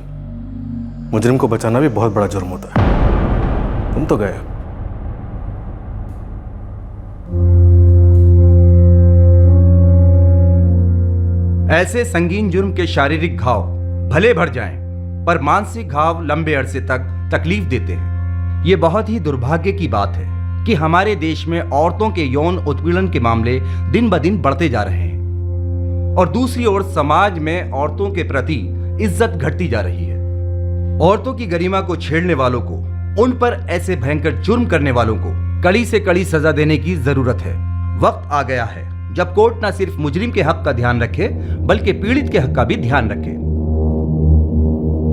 मुजरिम को बचाना भी बहुत बड़ा जुर्म होता है। तुम तो गए। ऐसे संगीन जुर्म के शारीरिक घाव भले भर जाएं, पर मानसिक घाव लंबे अरसे तक तकलीफ देते हैं। ये बहुत ही दुर्भाग्य की बात है कि हमारे देश में औरतों के यौन उत्पीड़न के मामले दिन ब दिन बढ़ते जा रहे हैं, और दूसरी ओर समाज में औरतों के प्रति इज्जत घटती जा रही है। औरतों की गरिमा को छेड़ने वालों को, उन पर ऐसे भयंकर जुर्म करने वालों को कड़ी से कड़ी सजा देने की जरूरत है। वक्त आ गया है जब कोर्ट न सिर्फ मुजरिम के हक का ध्यान रखे, बल्कि पीड़ित के हक का भी ध्यान रखे।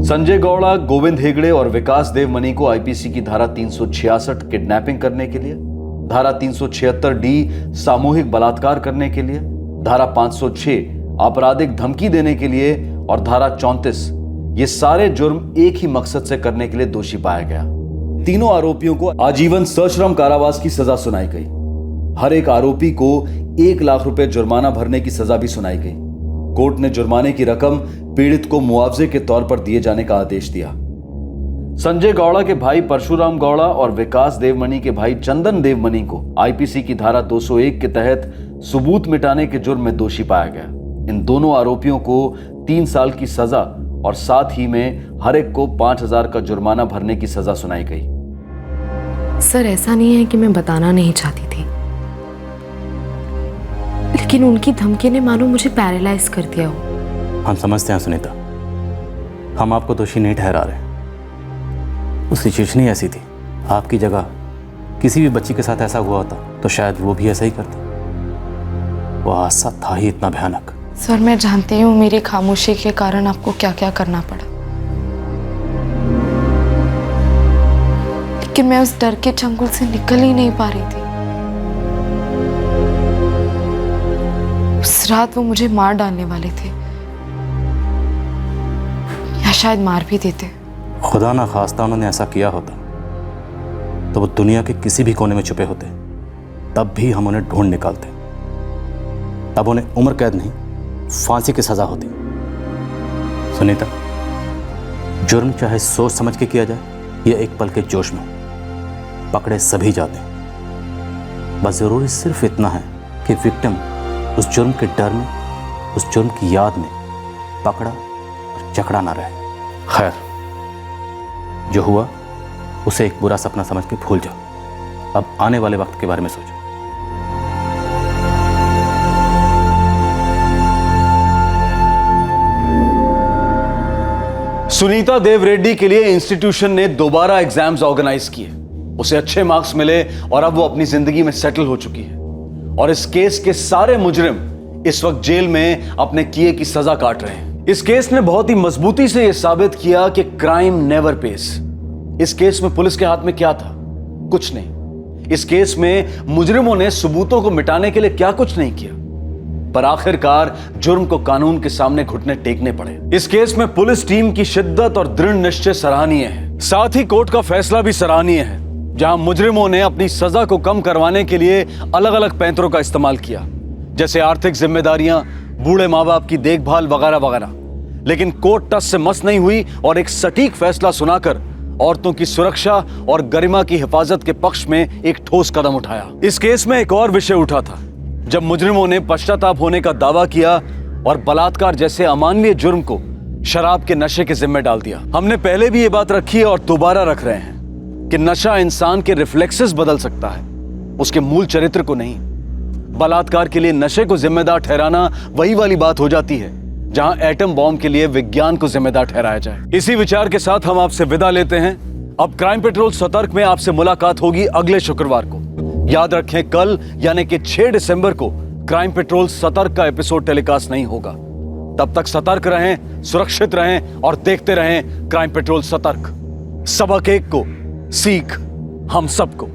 संजय गौड़ा, गोविंद हेगड़े और विकास देवमनी को आईपीसी की धारा 366 किडनैपिंग करने के लिए, धारा 376 डी सामूहिक बलात्कार करने के लिए, धारा 506 आपराधिक धमकी देने के लिए और धारा 34 ये सारे जुर्म एक ही मकसद से करने के लिए दोषी पाया गया। तीनों आरोपियों को आजीवन सश्रम कारावास की सजा सुनाई गई। हर एक आरोपी को 1 लाख रुपए जुर्माना भरने की सजा भी सुनाई गई। कोर्ट ने जुर्माने की रकम पीड़ित को मुआवजे के तौर पर दिए जाने का आदेश दिया। संजय गौड़ा के भाई परशुराम गौड़ा और विकास देवमणि के भाई चंदन देवमणि को आईपीसी की धारा 201 के तहत सबूत मिटाने के जुर्म में दोषी पाया गया। इन दोनों आरोपियों को 3 साल की सजा और साथ ही में हर एक को 5,000 का जुर्माना भरने की सजा सुनाई गई। सर, ऐसा नहीं है कि मैं बताना नहीं चाहती थी, लेकिन उनकी धमकी ने मानो मुझे पैरालाइज कर दिया हो। हम समझते हैं सुनीता, हम आपको दोषी नहीं ठहरा रहे। वो सिचुएशन ही ऐसी थी। आपकी जगह किसी भी बच्ची के साथ ऐसा हुआ होता तो शायद वो भी ऐसा ही करती। वो हादसा था ही इतना भयानक। सर, मैं जानती हूँ मेरी खामोशी के कारण आपको क्या क्या करना पड़ा, लेकिन मैं उस डर के चंगुल से निकल ही नहीं पा रही थी। उस रात वो मुझे मार डालने वाले थे, या शायद मार भी देते। खुदा ना खास्ता उन्होंने ऐसा किया होता तो वो दुनिया के किसी भी कोने में छुपे होते, तब भी हम उन्हें ढूंढ निकालते। तब उन्हें उम्र कैद नहीं, फांसी की सजा होती। सुनीता, जुर्म चाहे सोच समझ के किया जाए या एक पल के जोश में, पकड़े सभी जाते हैं। बस जरूरी सिर्फ इतना है कि विक्टिम उस जुर्म के डर में, उस जुर्म की याद में पकड़ा और जकड़ा ना रहे। खैर, जो हुआ उसे एक बुरा सपना समझ के भूल जाओ। अब आने वाले वक्त के बारे में सोचो। सुनीता देव रेड्डी के लिए इंस्टीट्यूशन ने दोबारा एग्जाम्स ऑर्गेनाइज किए। उसे अच्छे मार्क्स मिले और अब वो अपनी जिंदगी में सेटल हो चुकी है। और इस केस के सारे मुजरिम इस वक्त जेल में अपने किए की सजा काट रहे हैं। इस केस ने बहुत ही मजबूती से यह साबित किया कि क्राइम नेवर पेस। इस केस में पुलिस के हाथ में क्या था? कुछ नहीं। इस केस में मुजरिमों ने सबूतों को मिटाने के लिए क्या कुछ नहीं किया, पर आखिरकार जुर्म को कानून के सामने घुटने टेकने पड़े। इस केस में पुलिस टीम की शिद्दत और दृढ़ निश्चय सराहनीय है। साथ ही कोर्ट का फैसला भी सराहनीय है, जहां मुजरिमों ने अपनी सजा को कम करवाने के लिए अलग अलग पैंतरों का इस्तेमाल किया, जैसे आर्थिक जिम्मेदारियां, बूढ़े माँ बाप की देखभाल वगैरह वगैरह। लेकिन कोर्ट टस से मस नहीं हुई और एक सटीक फैसला सुनाकर औरतों की सुरक्षा और गरिमा की हिफाजत के पक्ष में एक ठोस कदम उठाया। इस केस में एक और विषय उठा था, जब मुजरिमों ने पश्चाताप होने का दावा किया और बलात्कार जैसे अमानवीय जुर्म को शराब के नशे के जिम्मे डाल दिया। हमने पहले भी ये बात रखी है और दोबारा रख रहे हैं कि नशा इंसान के रिफ्लेक्सेस बदल सकता है, उसके मूल चरित्र को नहीं। बलात्कार के लिए नशे को जिम्मेदार ठहराना वही वाली बात हो जाती है जहां एटम बॉम्ब के लिए विज्ञान को जिम्मेदार ठहराया जाए। इसी विचार के साथ हम आपसे विदा लेते हैं। अब क्राइम पेट्रोल सतर्क में आपसे मुलाकात होगी अगले शुक्रवार को। याद रखें, कल यानी कि 6 दिसंबर को क्राइम पेट्रोल सतर्क का एपिसोड टेलीकास्ट नहीं होगा। तब तक सतर्क रहें, सुरक्षित रहें और देखते रहें क्राइम पेट्रोल सतर्क। सबक एक को सीख हम सबको।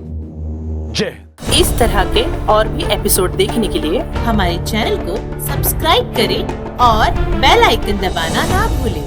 जय। इस तरह के और भी एपिसोड देखने के लिए हमारे चैनल को सब्सक्राइब करें और बेल आइकन दबाना ना भूलें।